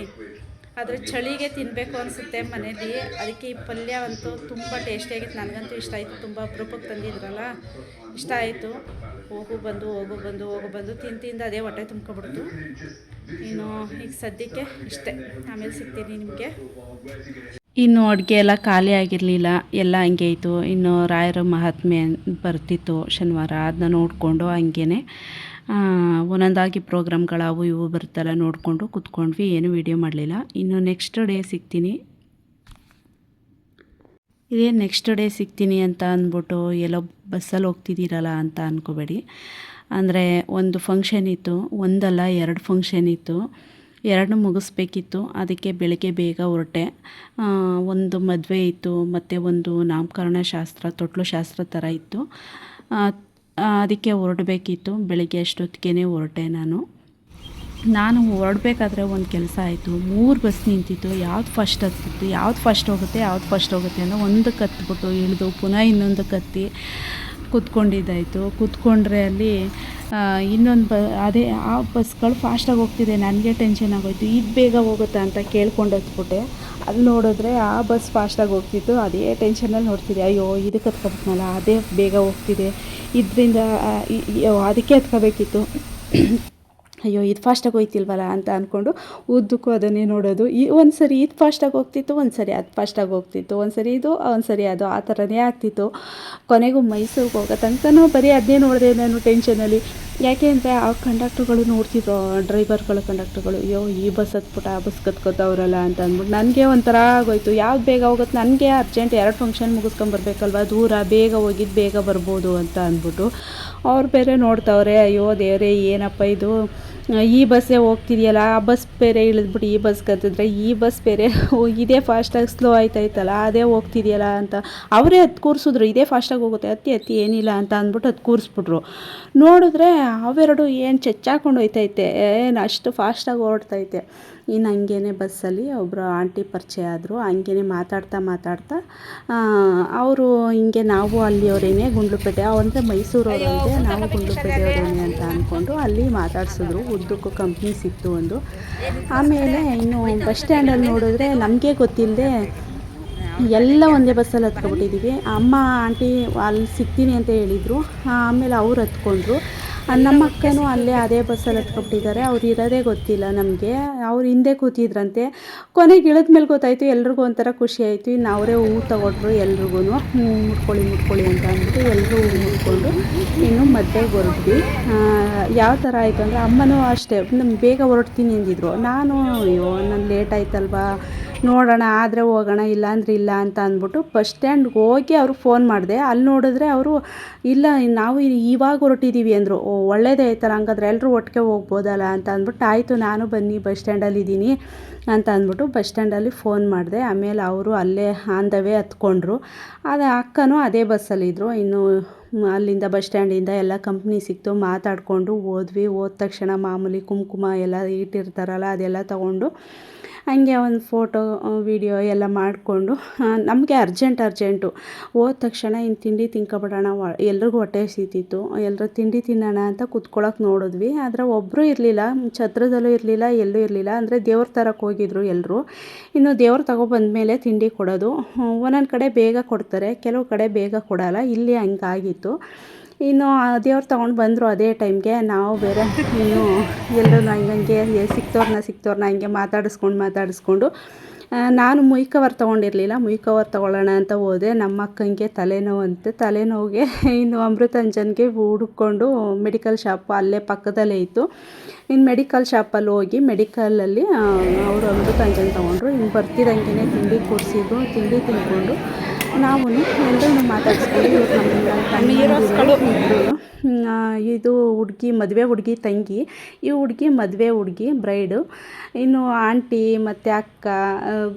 ಆದರೆ ಚಳಿಗೆ ತಿನ್ನಬೇಕು ಅನಿಸುತ್ತೆ ಮನೇಲಿ. ಅದಕ್ಕೆ ಈ ಪಲ್ಯ ಅಂತೂ ತುಂಬ ಟೇಸ್ಟಿಯಾಗಿತ್ತು, ನನಗಂತೂ ಇಷ್ಟ ಆಯಿತು. ತುಂಬ ಅಪರೂಪಕ್ಕೆ ತಂದಿದ್ರಲ್ಲ, ಇಷ್ಟ ಆಯಿತು. ಹೋಗು ಬಂದು ತಿಂದು ಅದೇ ಹೊಟ್ಟೆ ತುಂಬ್ಕೊಬಿಡ್ತು. ಇನ್ನು ಈಗ ಸದ್ಯಕ್ಕೆ ಇಷ್ಟೇ, ಆಮೇಲೆ ಸಿಗ್ತೀನಿ ನಿಮಗೆ. ಇನ್ನು ಅಡುಗೆ ಎಲ್ಲ ಖಾಲಿ ಆಗಿರಲಿಲ್ಲ, ಎಲ್ಲ ಹಂಗೆ ಇತ್ತು. ಇನ್ನು ರಾಯರ ಮಹಾತ್ಮೆ ಬರ್ತಿತ್ತು ಶನಿವಾರ, ಅದನ್ನ ನೋಡಿಕೊಂಡು ಹಂಗೇ ಒಂದೊಂದಾಗಿ ಪ್ರೋಗ್ರಾಮ್ಗಳು ಅವು ಇವು ಬರ್ತಲ್ಲ, ನೋಡಿಕೊಂಡು ಕೂತ್ಕೊಂಡ್ವಿ. ಏನು ವೀಡಿಯೋ ಮಾಡಲಿಲ್ಲ. ಇನ್ನು ನೆಕ್ಸ್ಟ್ ಡೇ ಸಿಗ್ತೀನಿ, ಇದೇ ನೆಕ್ಸ್ಟ್ ಡೇ ಸಿಗ್ತೀನಿ ಅಂತ ಅಂದ್ಬಿಟ್ಟು ಎಲ್ಲೋ ಬಸ್ಸಲ್ಲಿ ಹೋಗ್ತಿದ್ದೀರಲ್ಲ ಅಂತ ಅಂದ್ಕೋಬೇಡಿ. ಅಂದರೆ ಒಂದು ಫಂಕ್ಷನ್ ಇತ್ತು, ಒಂದಲ್ಲ 2 ಫಂಕ್ಷನ್ ಇತ್ತು, 2 ಮುಗಿಸ್ಬೇಕಿತ್ತು. ಅದಕ್ಕೆ ಬೆಳಗ್ಗೆ ಬೇಗ ಹೊರಟೆ. ಒಂದು ಮದುವೆ ಇತ್ತು, ಮತ್ತು ಒಂದು ನಾಮಕರಣ ಶಾಸ್ತ್ರ, ತೊಟ್ಲು ಶಾಸ್ತ್ರ ಥರ ಇತ್ತು. ಅದಕ್ಕೆ ಹೊರಡಬೇಕಿತ್ತು. ಬೆಳಗ್ಗೆ ಅಷ್ಟೊತ್ತಿಗೆ ಹೊರಟೆ. ನಾನು ಹೊರಡಬೇಕಾದ್ರೆ ಒಂದು ಕೆಲಸ ಆಯಿತು. 3 ಬಸ್ ನಿಂತಿತ್ತು. ಯಾವ್ದು ಫಸ್ಟ್ ಹತ್ತಿತ್ತು, ಯಾವ್ದು ಫಸ್ಟ್ ಹೋಗುತ್ತೆ ಅಂತ ಒಂದಕ್ಕೆ ಹತ್ಬಿಟ್ಟು ಇಳಿದು ಪುನಃ ಇನ್ನೊಂದಕ್ಕೆ ಹತ್ತಿ ಕೂತ್ಕೊಂಡಿದ್ದಾಯಿತು. ಕೂತ್ಕೊಂಡ್ರೆ ಅಲ್ಲಿ ಇನ್ನೊಂದು ಅದೇ ಆ ಬಸ್ಗಳು ಫಾಸ್ಟಾಗಿ ಹೋಗ್ತಿದೆ. ನನಗೆ ಟೆನ್ಷನ್ ಆಗೋಯ್ತು, ಇದು ಬೇಗ ಹೋಗುತ್ತಾ ಅಂತ ಕೇಳ್ಕೊಂಡು ಹತ್ಬಿಟ್ಟೆ. ಅಲ್ಲಿ ನೋಡಿದ್ರೆ ಆ ಬಸ್ ಫಾಸ್ಟಾಗಿ ಹೋಗ್ತಿತ್ತು. ಅದೇ ಟೆನ್ಷನಲ್ಲಿ ನೋಡ್ತಿದ್ದೆ, ಅಯ್ಯೋ ಇದಕ್ಕೆ ಹತ್ಕೊಬಿಟ್ನಲ್ಲ, ಅದೇ ಬೇಗ ಹೋಗ್ತಿದೆ, ಇದರಿಂದ ಅದಕ್ಕೆ ಹತ್ಕೋಬೇಕಿತ್ತು, ಅಯ್ಯೋ ಇದು ಫಾಸ್ಟಾಗಿ ಹೋಯ್ತಿಲ್ವಲ್ಲ ಅಂತ ಅಂದ್ಕೊಂಡು ಉದ್ದಕ್ಕೂ ಅದನ್ನೇ ನೋಡೋದು. ಒಂದು ಸರಿ ಇದು ಫಾಸ್ಟಾಗಿ ಹೋಗ್ತಿತ್ತು, ಒಂದು ಸರಿ ಅದು ಫಾಸ್ಟಾಗಿ ಹೋಗ್ತಿತ್ತು, ಒಂದು ಸರಿ ಇದು, ಒಂದು ಸರಿ ಅದು, ಆ ಥರನೇ ಆಗ್ತಿತ್ತು. ಕೊನೆಗೂ ಮೈಸೂರಿಗೆ ಹೋಗೋ ತನಕನೂ ಬರೀ ಅದನ್ನೇ ನೋಡಿದೆ ನಾನು ಟೆನ್ಷನಲ್ಲಿ. ಯಾಕೆ ಅಂದರೆ ಆ ಕಂಡಕ್ಟ್ರುಗಳು ನೋಡ್ತಿದ್ರು, ಡ್ರೈವರ್ಗಳು, ಕಂಡಕ್ಟ್ರುಗಳು, ಅಯ್ಯೋ ಈ ಬಸ್ ಹತ್ಬಿಟ್ಟು ಆ ಬಸ್ ಕತ್ಕೋತವ್ರಲ್ಲ ಅಂತ ಅಂದ್ಬಿಟ್ಟು ನನಗೆ ಒಂಥರ ಆಗೋಯ್ತು. ಯಾವ್ದು ಬೇಗ ಹೋಗುತ್ತೆ, ನನಗೆ ಅರ್ಜೆಂಟ್ 2 ಫಂಕ್ಷನ್ ಮುಗಿಸ್ಕೊಂಬರ್ಬೇಕಲ್ವ, ದೂರ, ಬೇಗ ಹೋಗಿದ್ದು ಬೇಗ ಬರ್ಬೋದು ಅಂತ ಅಂದ್ಬಿಟ್ಟು ಅವ್ರು ಬೇರೆ ನೋಡ್ತವ್ರೆ. ಅಯ್ಯೋ ದೇವರೇ ಏನಪ್ಪ ಇದು, ಈ ಬಸ್ಸೇ ಹೋಗ್ತಿದೆಯಲ್ಲ, ಆ ಬಸ್ ಬೇರೆ ಇಳಿದ್ಬಿಟ್ಟು ಈ ಬಸ್ಗೆ ಹತ್ತಿದ್ರೆ ಈ ಬಸ್ ಬೇರೆ ಇದೇ ಫಾಸ್ಟಾಗಿ ಸ್ಲೋ ಆಯ್ತಾಯ್ತಲ್ಲ ಅದೇ ಹೋಗ್ತಿದೆಯಲ್ಲ ಅಂತ ಅವರೇ ಹತ್ತು ಕೂರಿಸಿದ್ರು. ಇದೇ ಫಾಸ್ಟಾಗಿ ಹೋಗುತ್ತೆ, ಹತ್ತಿ ಹತ್ತಿ ಏನಿಲ್ಲ ಅಂತ ಅಂದ್ಬಿಟ್ಟು ಹತ್ತು ಕೂರಿಸ್ಬಿಟ್ರು. ನೋಡಿದ್ರೆ ಅವೆರಡು ಏನು ಚೆಚ್ಚಾಕೊಂಡು ಹೋಯ್ತೈತೆ, ಏನು ಅಷ್ಟು ಫಾಸ್ಟಾಗಿ ಹೊರಡ್ತೈತೆ. ಇನ್ನು ಹಂಗೇ ಬಸ್ಸಲ್ಲಿ ಒಬ್ಬರು ಆಂಟಿ ಪರಿಚಯ ಆದರು. ಹಂಗೇ ಮಾತಾಡ್ತಾ ಅವರು ಹಿಂಗೆ ನಾವು ಅಲ್ಲಿಯವರೇನೆ ಗುಂಡ್ಲುಪೇಟೆ ಅಂದರೆ ಮೈಸೂರವರಂತೆ, ನಾವು ಗುಂಡ್ಲುಪೇಟೆಯವರೇನೆ ಅಂತ ಅಂದ್ಕೊಂಡು ಅಲ್ಲಿ ಮಾತಾಡ್ಸಿದ್ರು. ಉದ್ದಕ್ಕೂ ಕಂಪ್ನಿ ಸಿಕ್ತು ಒಂದು. ಆಮೇಲೆ ಇನ್ನು ಬಸ್ ಸ್ಟ್ಯಾಂಡಲ್ಲಿ ನೋಡಿದ್ರೆ ನಮಗೆ ಗೊತ್ತಿಲ್ಲದೆ ಎಲ್ಲ ಒಂದೇ ಬಸ್ಸಲ್ಲಿ ಹತ್ಕೊಬಿಟ್ಟಿದ್ದೀವಿ. ಅಮ್ಮ ಆಂಟಿ ಅಲ್ಲಿ ಸಿಗ್ತೀನಿ ಅಂತ ಹೇಳಿದರು. ಆಮೇಲೆ ಅವ್ರು ಹತ್ಕೊಂಡ್ರು. ನಮ್ಮ ಅಕ್ಕನೂ ಅಲ್ಲೇ ಅದೇ ಬಸ್ಸಲ್ಲಿ ಹತ್ಕೊಬಿಟ್ಟಿದ್ದಾರೆ. ಅವ್ರು ಇರೋದೇ ಗೊತ್ತಿಲ್ಲ ನಮಗೆ. ಅವ್ರು ಹಿಂದೆ ಕೂತಿದ್ರಂತೆ. ಕೊನೆಗೆ ಇಳಿದ ಮೇಲೆ ಗೊತ್ತಾಯಿತು. ಎಲ್ರಿಗೂ ಒಂಥರ ಖುಷಿ ಆಯಿತು. ಇನ್ನು ಅವರೇ ಹೂವು ತಗೊಟ್ರು ಎಲ್ರಿಗೂ, ಮುಟ್ಕೊಳ್ಳಿ ಅಂತ ಅಂದ್ಬಿಟ್ಟು ಎಲ್ಲರೂ ಹೂವು ಮುಟ್ಕೊಂಡು ಇನ್ನು ಮದುವೆಗೆ ಹೊರಟ್ವಿ. ಯಾವ ಥರ ಆಯಿತು ಅಂದರೆ ಅಮ್ಮನೂ ಅಷ್ಟೇ ಬೇಗ ಹೊರಡ್ತೀನಿ ಅಂದಿದ್ರು. ನಾನು ಅಯ್ಯೋ ನಾನು ಲೇಟ್ ಆಯ್ತಲ್ವಾ, ನೋಡೋಣ ಆದರೆ ಹೋಗೋಣ ಇಲ್ಲಾಂದ್ರೆ ಇಲ್ಲ ಅಂತ ಅಂದ್ಬಿಟ್ಟು ಬಸ್ ಸ್ಟ್ಯಾಂಡ್ಗೆ ಹೋಗಿ ಅವ್ರಿಗೆ ಫೋನ್ ಮಾಡಿದೆ. ಅಲ್ಲಿ ನೋಡಿದ್ರೆ ಅವರು ಇಲ್ಲ ನಾವು ಇವಾಗ ಹೊರಟಿದ್ದೀವಿ ಅಂದರು. ಒಳ್ಳೇದೇ ಆಯ್ತಲ್ಲ, ಹಂಗಾದ್ರೆ ಎಲ್ಲರೂ ಒಟ್ಟಿಗೆ ಹೋಗ್ಬೋದಲ್ಲ ಅಂತ ಅಂದ್ಬಿಟ್ಟು ಆಯಿತು ನಾನು ಬನ್ನಿ ಬಸ್ ಸ್ಟ್ಯಾಂಡಲ್ಲಿದ್ದೀನಿ ಅಂತ ಅಂದ್ಬಿಟ್ಟು ಬಸ್ ಸ್ಟ್ಯಾಂಡಲ್ಲಿ ಫೋನ್ ಮಾಡಿದೆ. ಆಮೇಲೆ ಅವರು ಅಲ್ಲೇ ಆನ್ ದ ವೇ ಹತ್ಕೊಂಡ್ರು. ಅಕ್ಕನೂ ಅದೇ ಬಸ್ಸಲ್ಲಿದ್ದರು. ಇನ್ನು ಅಲ್ಲಿಂದ ಬಸ್ ಸ್ಟ್ಯಾಂಡಿಂದ ಎಲ್ಲ ಕಂಪ್ನಿ ಸಿಕ್ತು, ಮಾತಾಡಿಕೊಂಡು ಹೋದ್ವಿ. ಹೋದ ತಕ್ಷಣ ಮಾಮೂಲಿ ಕುಂಕುಮ ಎಲ್ಲ ಇಟ್ಟಿರ್ತಾರಲ್ಲ ಅದೆಲ್ಲ ತೊಗೊಂಡು ಹಂಗೆ ಒಂದು ಫೋಟೋ ವಿಡಿಯೋ ಎಲ್ಲ ಮಾಡಿಕೊಂಡು ನಮಗೆ ಅರ್ಜೆಂಟು ಹೋದ ತಕ್ಷಣ ಇನ್ನು ತಿಂಡಿ ತಿನ್ಕೊಬಿಡೋಣ, ಎಲ್ರಿಗೂ ಹೊಟ್ಟೆ ಹಸಿತಿತ್ತು. ಎಲ್ಲರೂ ತಿಂಡಿ ತಿನ್ನೋಣ ಅಂತ ಕುತ್ಕೊಳ್ಳೋಕೆ ನೋಡಿದ್ವಿ. ಆದರೆ ಒಬ್ಬರೂ ಇರಲಿಲ್ಲ, ಛತ್ರದಲ್ಲೂ ಇರಲಿಲ್ಲ, ಎಲ್ಲೂ ಇರಲಿಲ್ಲ. ಅಂದರೆ ದೇವ್ರ ತರಕ್ಕೆ ಹೋಗಿದ್ರು ಎಲ್ಲರೂ. ಇನ್ನು ದೇವ್ರು ತಗೊಬಂದ್ಮೇಲೆ ತಿಂಡಿ ಕೊಡೋದು. ಒಂದೊಂದು ಕಡೆ ಬೇಗ ಕೊಡ್ತಾರೆ, ಕೆಲವು ಕಡೆ ಬೇಗ ಕೊಡೋಲ್ಲ. ಇಲ್ಲಿ ಹಂಗಾಗಿತ್ತು. ಇನ್ನು ದೇವ್ರು ತೊಗೊಂಡು ಬಂದರು ಅದೇ ಟೈಮ್ಗೆ. ನಾವು ಬೇರೆ ಇನ್ನು ಎಲ್ಲರೂ ಹಂಗೆ ಸಿಕ್ತವ್ರನ್ನ ಹಂಗೆ ಮಾತಾಡಿಸ್ಕೊಂಡು ನಾನು ಮುಯ್ ಕವರ್ ತೊಗೊಂಡಿರಲಿಲ್ಲ. ಮುಯ್ ಕವರ್ ತೊಗೊಳ್ಳೋಣ ಅಂತ ಹೋದೆ. ನಮ್ಮ ಅಕ್ಕಂಗೆ ತಲೆನೋವಿಗೆ ಇನ್ನು ಅಮೃತಾಂಜನ್ಗೆ ಹುಡುಕೊಂಡು ಮೆಡಿಕಲ್ ಶಾಪ್ ಅಲ್ಲೇ ಪಕ್ಕದಲ್ಲೇ ಇತ್ತು. ಇನ್ನು ಮೆಡಿಕಲ್ ಶಾಪಲ್ಲಿ ಹೋಗಿ ಮೆಡಿಕಲಲ್ಲಿ ಅವರು ಅಮೃತಾಂಜನ್ ತೊಗೊಂಡ್ರು. ಇನ್ನು ಬರ್ತಿದ್ದಂಗೆ ತಿಂಡಿ ಕೊಡಿಸಿದ್ರು. ತಿಂಡಿ ತಿಂದ್ಕೊಂಡು ನಾವು ಎಲ್ಲರೂ ಮಾತಾಡಿಸ್ಕೊಂಡು ಇದು ಹುಡುಗಿ ಮದುವೆ ಹುಡುಗಿ ತಂಗಿ, ಈ ಹುಡುಗಿ ಮದುವೆ ಹುಡುಗಿ ಬ್ರೈಡು. ಇನ್ನು ಆಂಟಿ ಮತ್ತು ಅಕ್ಕ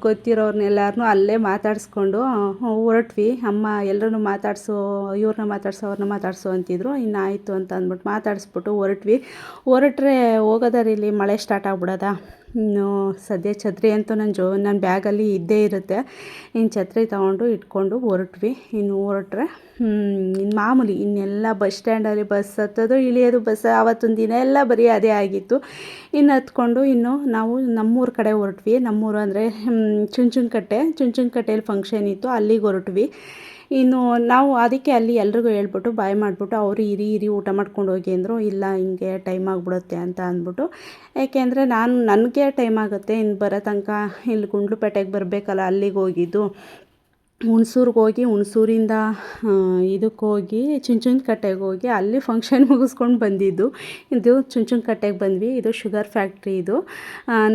ಗೊತ್ತಿರೋರ್ನೆಲ್ಲರನ್ನೂ ಅಲ್ಲೇ ಮಾತಾಡಿಸ್ಕೊಂಡು ಹೊರಟ್ವಿ. ಅಮ್ಮ ಎಲ್ಲರೂ ಇವ್ರನ್ನ ಮಾತಾಡಿಸು ಅಂತಿದ್ರು. ಇನ್ನು ಆಯಿತು ಅಂತ ಅಂದ್ಬಿಟ್ಟು ಮಾತಾಡಿಸ್ಬಿಟ್ಟು ಹೊರಟ್ರೆ ಹೋಗೋದರಲ್ಲಿ ಮಳೆ ಸ್ಟಾರ್ಟ್ ಆಗ್ಬಿಡೋದ. ಇನ್ನು ಸದ್ಯ ಛತ್ರಿ ಅಂತೂ ನನ್ನ ಬ್ಯಾಗಲ್ಲಿ ಇದ್ದೇ ಇರುತ್ತೆ. ಇನ್ನು ಛತ್ರಿ ತೊಗೊಂಡು ಇಟ್ಕೊಂಡು ಹೊರಟ್ವಿ. ಇನ್ನು ಹೊರಟ್ರೆ ಇನ್ನು ಮಾಮೂಲಿ ಇನ್ನೆಲ್ಲ ಬಸ್ ಸ್ಟ್ಯಾಂಡಲ್ಲಿ ಬಸ್ ಹತ್ತೋದು ಇಳಿಯೋದು, ಬಸ್ ಆವತ್ತೊಂದು ದಿನ ಎಲ್ಲ ಬರೀ ಅದೇ ಆಗಿತ್ತು. ಇನ್ನು ಹತ್ಕೊಂಡು ಇನ್ನು ನಾವು ನಮ್ಮೂರ ಕಡೆ ಹೊರಟ್ವಿ. ನಮ್ಮೂರು ಅಂದರೆ ಚುಂಚನಕಟ್ಟೆಯಲ್ಲಿ ಫಂಕ್ಷನ್ ಇತ್ತು, ಅಲ್ಲಿಗೆ ಹೊರಟ್ವಿ. ಇನ್ನು ನಾವು ಅದಕ್ಕೆ ಅಲ್ಲಿ ಎಲ್ರಿಗೂ ಹೇಳ್ಬಿಟ್ಟು ಬಾಯ್ ಮಾಡಿಬಿಟ್ಟು ಅವರು ಇರಿ ಊಟ ಮಾಡ್ಕೊಂಡು ಹೋಗಿ ಅಂದರು. ಇಲ್ಲ ಹಿಂಗೆ ಟೈಮ್ ಆಗಿಬಿಡುತ್ತೆ ಅಂತ ಅಂದ್ಬಿಟ್ಟು, ಯಾಕೆಂದರೆ ನನಗೆ ಟೈಮ್ ಆಗುತ್ತೆ ಇನ್ನು ಬರೋ ತನಕ. ಇಲ್ಲಿ ಗುಂಡ್ಲುಪೇಟೆಗೆ ಬರಬೇಕಲ್ಲ, ಅಲ್ಲಿಗೆ ಹೋಗಿದ್ದು. ಹುಣಸೂರಿಗೆ ಹೋಗಿ ಹುಣಸೂರಿಂದ ಇದಕ್ಕೆ ಹೋಗಿ ಚುಂಚನಕಟ್ಟೆಗೆ ಹೋಗಿ ಅಲ್ಲಿ ಫಂಕ್ಷನ್ ಮುಗಿಸ್ಕೊಂಡು ಬಂದಿದ್ದು. ಇದು ಚುಂಚನಕಟ್ಟೆಗೆ ಬಂದ್ವಿ. ಇದು ಶುಗರ್ ಫ್ಯಾಕ್ಟ್ರಿ. ಇದು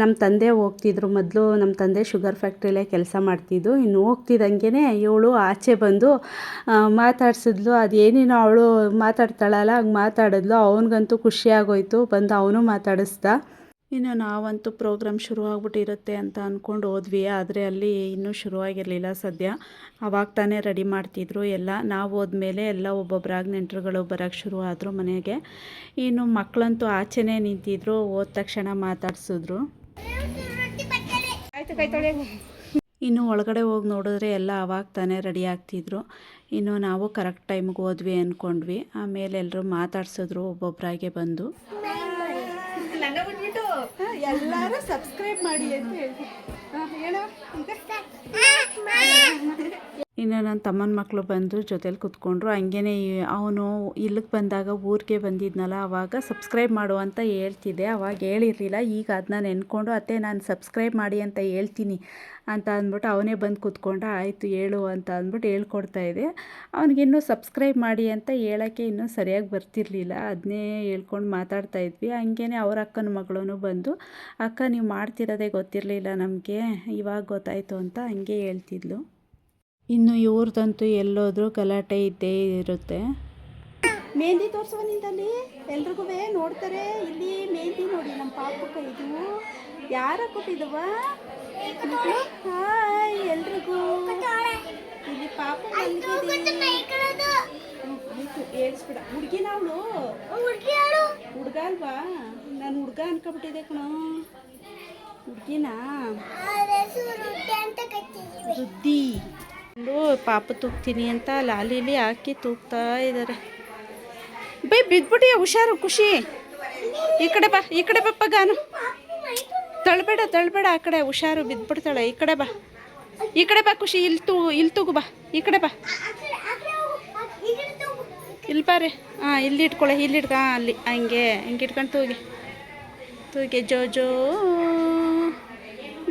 ನಮ್ಮ ತಂದೆ ಹೋಗ್ತಿದ್ರು ಮೊದಲು. ನಮ್ಮ ತಂದೆ ಶುಗರ್ ಫ್ಯಾಕ್ಟ್ರಿಲೇ ಕೆಲಸ ಮಾಡ್ತಿದ್ದು. ಇನ್ನು ಹೋಗ್ತಿದ್ದಂಗೆ ಇವಳು ಆಚೆ ಬಂದು ಮಾತಾಡ್ಸಿದ್ಲು. ಅದೇನೇನೋ ಅವಳು ಮಾತಾಡ್ತಾಳಲ್ಲ ಹಂಗೆ ಮಾತಾಡಿದ್ಲು. ಅವನಿಗಂತೂ ಖುಷಿಯಾಗೋಯ್ತು, ಬಂದು ಅವನು ಮಾತಾಡಿಸ್ದ. ಇನ್ನು ನಾವಂತೂ ಪ್ರೋಗ್ರಾಮ್ ಶುರುವಾಗ್ಬಿಟ್ಟಿರುತ್ತೆ ಅಂತ ಅಂದ್ಕೊಂಡು ಹೋದ್ವಿ. ಆದರೆ ಅಲ್ಲಿ ಇನ್ನೂ ಶುರುವಾಗಿರಲಿಲ್ಲ ಸದ್ಯ. ಅವಾಗ ತಾನೇ ರೆಡಿ ಮಾಡ್ತಿದ್ರು ಎಲ್ಲ. ನಾವು ಹೋದ್ಮೇಲೆ ಎಲ್ಲ ಒಬ್ಬೊಬ್ಬರಾಗಿ ನೆಂಟರುಗಳು ಬರೋಕ್ಕೆ ಶುರು ಆದರು ಮನೆಗೆ. ಇನ್ನು ಮಕ್ಕಳಂತೂ ಆಚೆನೇ ನಿಂತಿದ್ರು. ಹೋದ ತಕ್ಷಣ ಮಾತಾಡ್ಸಿದ್ರು. ಇನ್ನು ಒಳಗಡೆ ಹೋಗಿ ನೋಡಿದ್ರೆ ಎಲ್ಲ ಅವಾಗ ತಾನೇ ರೆಡಿ ಆಗ್ತಿದ್ರು. ಇನ್ನು ನಾವು ಕರೆಕ್ಟ್ ಟೈಮಿಗೆ ಹೋದ್ವಿ ಅಂದ್ಕೊಂಡ್ವಿ. ಆಮೇಲೆ ಎಲ್ಲರೂ ಮಾತಾಡ್ಸಿದ್ರು ಒಬ್ಬೊಬ್ಬರಾಗೆ ಬಂದು. ಎಲ್ಲರೂ ಸಬ್ಸ್ಕ್ರೈಬ್ ಮಾಡಿ ಅಂತ ಹೇಳಿ ಇನ್ನು ನನ್ನ ತಮ್ಮನ ಮಕ್ಕಳು ಬಂದು ಜೊತೇಲಿ ಕೂತ್ಕೊಂಡ್ರು. ಹಂಗೇ ಅವನು ಇಲ್ಲಿಗೆ ಬಂದಾಗ ಊರಿಗೆ ಬಂದಿದ್ನಲ್ಲ, ಆವಾಗ ಸಬ್ಸ್ಕ್ರೈಬ್ ಮಾಡು ಅಂತ ಹೇಳ್ತಿದ್ದೆ. ಅವಾಗ ಹೇಳಿರಲಿಲ್ಲ. ಈಗ ಅದನ್ನ ನೆನ್ಕೊಂಡು ಅತ್ತೆ ನಾನು ಸಬ್ಸ್ಕ್ರೈಬ್ ಮಾಡಿ ಅಂತ ಹೇಳ್ತೀನಿ ಅಂತ ಅಂದ್ಬಿಟ್ಟು ಅವನೇ ಬಂದು ಕೂತ್ಕೊಂಡ. ಆಯಿತು ಹೇಳು ಅಂತ ಅಂದ್ಬಿಟ್ಟು ಹೇಳ್ಕೊಡ್ತಾಯಿದ್ದೆ. ಅವನಿಗಿನ್ನೂ ಸಬ್ಸ್ಕ್ರೈಬ್ ಮಾಡಿ ಅಂತ ಹೇಳೋಕ್ಕೆ ಇನ್ನೂ ಸರಿಯಾಗಿ ಬರ್ತಿರ್ಲಿಲ್ಲ. ಅದನ್ನೇ ಹೇಳ್ಕೊಂಡು ಮಾತಾಡ್ತಾಯಿದ್ವಿ. ಹಂಗೇ ಅವ್ರ ಅಕ್ಕನ ಮಗಳೂ ಬಂದು, ಅಕ್ಕ ನೀವು ಮಾಡ್ತಿರೋದೇ ಗೊತ್ತಿರಲಿಲ್ಲ ನಮಗೆ, ಇವಾಗ ಗೊತ್ತಾಯಿತು ಅಂತ ಹಂಗೆ ಹೇಳ್ತಿದ್ಲು. ಇನ್ನು ಇವ್ರದಂತೂ ಎಲ್ಲೋದ್ರೂ ಗಲಾಟೆ ಇದ್ದೇ ಇರುತ್ತೆ. ಮೆಹಂದಿ ತೋರಿಸುವ ನಿಂತಲ್ಲಿ ಎಲ್ರಿಗೂ ನೋಡ್ತಾರೆ. ಇಲ್ಲಿ ಮೆಹಂದಿ ನೋಡಿ ನಮ್ಮ ಪಾಪಕ್ಕ ಇದು ಯಾರು ಕೊಟ್ಟಿದವ. ಹಾಯ್ ಎಲ್ರಿಗೂ. ಇಲ್ಲಿ ಪಾಪ ಹೇಳ್ಸ್ಬಿಡ. ಹುಡುಗಿನ ಅವಳು ಹುಡುಗ ಅಲ್ವಾ? ನಾನು ಹುಡುಗ ಅನ್ಕೊಬಿಟ್ಟಿದ್ದೆ ಕಣೋ. ಹುಡುಗಿನ ರುದ್ದಿ ಪಾಪ ತೂಗ್ತೀನಿ ಅಂತ ಲಾಲಿಲಿ ಹಾಕಿ ತೂಗ್ತಾ ಇದ್ದಾರೆ. ಬೈ ಬಿದ್ಬಿಟ್ಟಿಯ, ಹುಷಾರು ಖುಷಿ. ಈ ಕಡೆ ಬಾ, ಈ ಕಡೆ ಬಪ್ಪ ಗಾನು. ತಳ್ಬೇಡ ಆ ಕಡೆ, ಹುಷಾರು ಬಿದ್ಬಿಡ್ತಾಳೆ. ಈ ಕಡೆ ಬಾ, ಈ ಕಡೆ ಬಾ ಖುಷಿ. ಇಲ್ಲಿ ತೂಗು ಬಾ, ಈ ಕಡೆ ಬಾ. ಇಲ್ಲಿ ಬಾರೆ. ಹಾಂ ಇಲ್ಲಿ ಇಟ್ಕೊಳ್ಳೆ, ಇಲ್ಲಿ ಇಟ್ಕ. ಅಲ್ಲಿ ಹಂಗೆ ಇಟ್ಕೊಂಡು ತೂಗಿ ಜೋಜೋ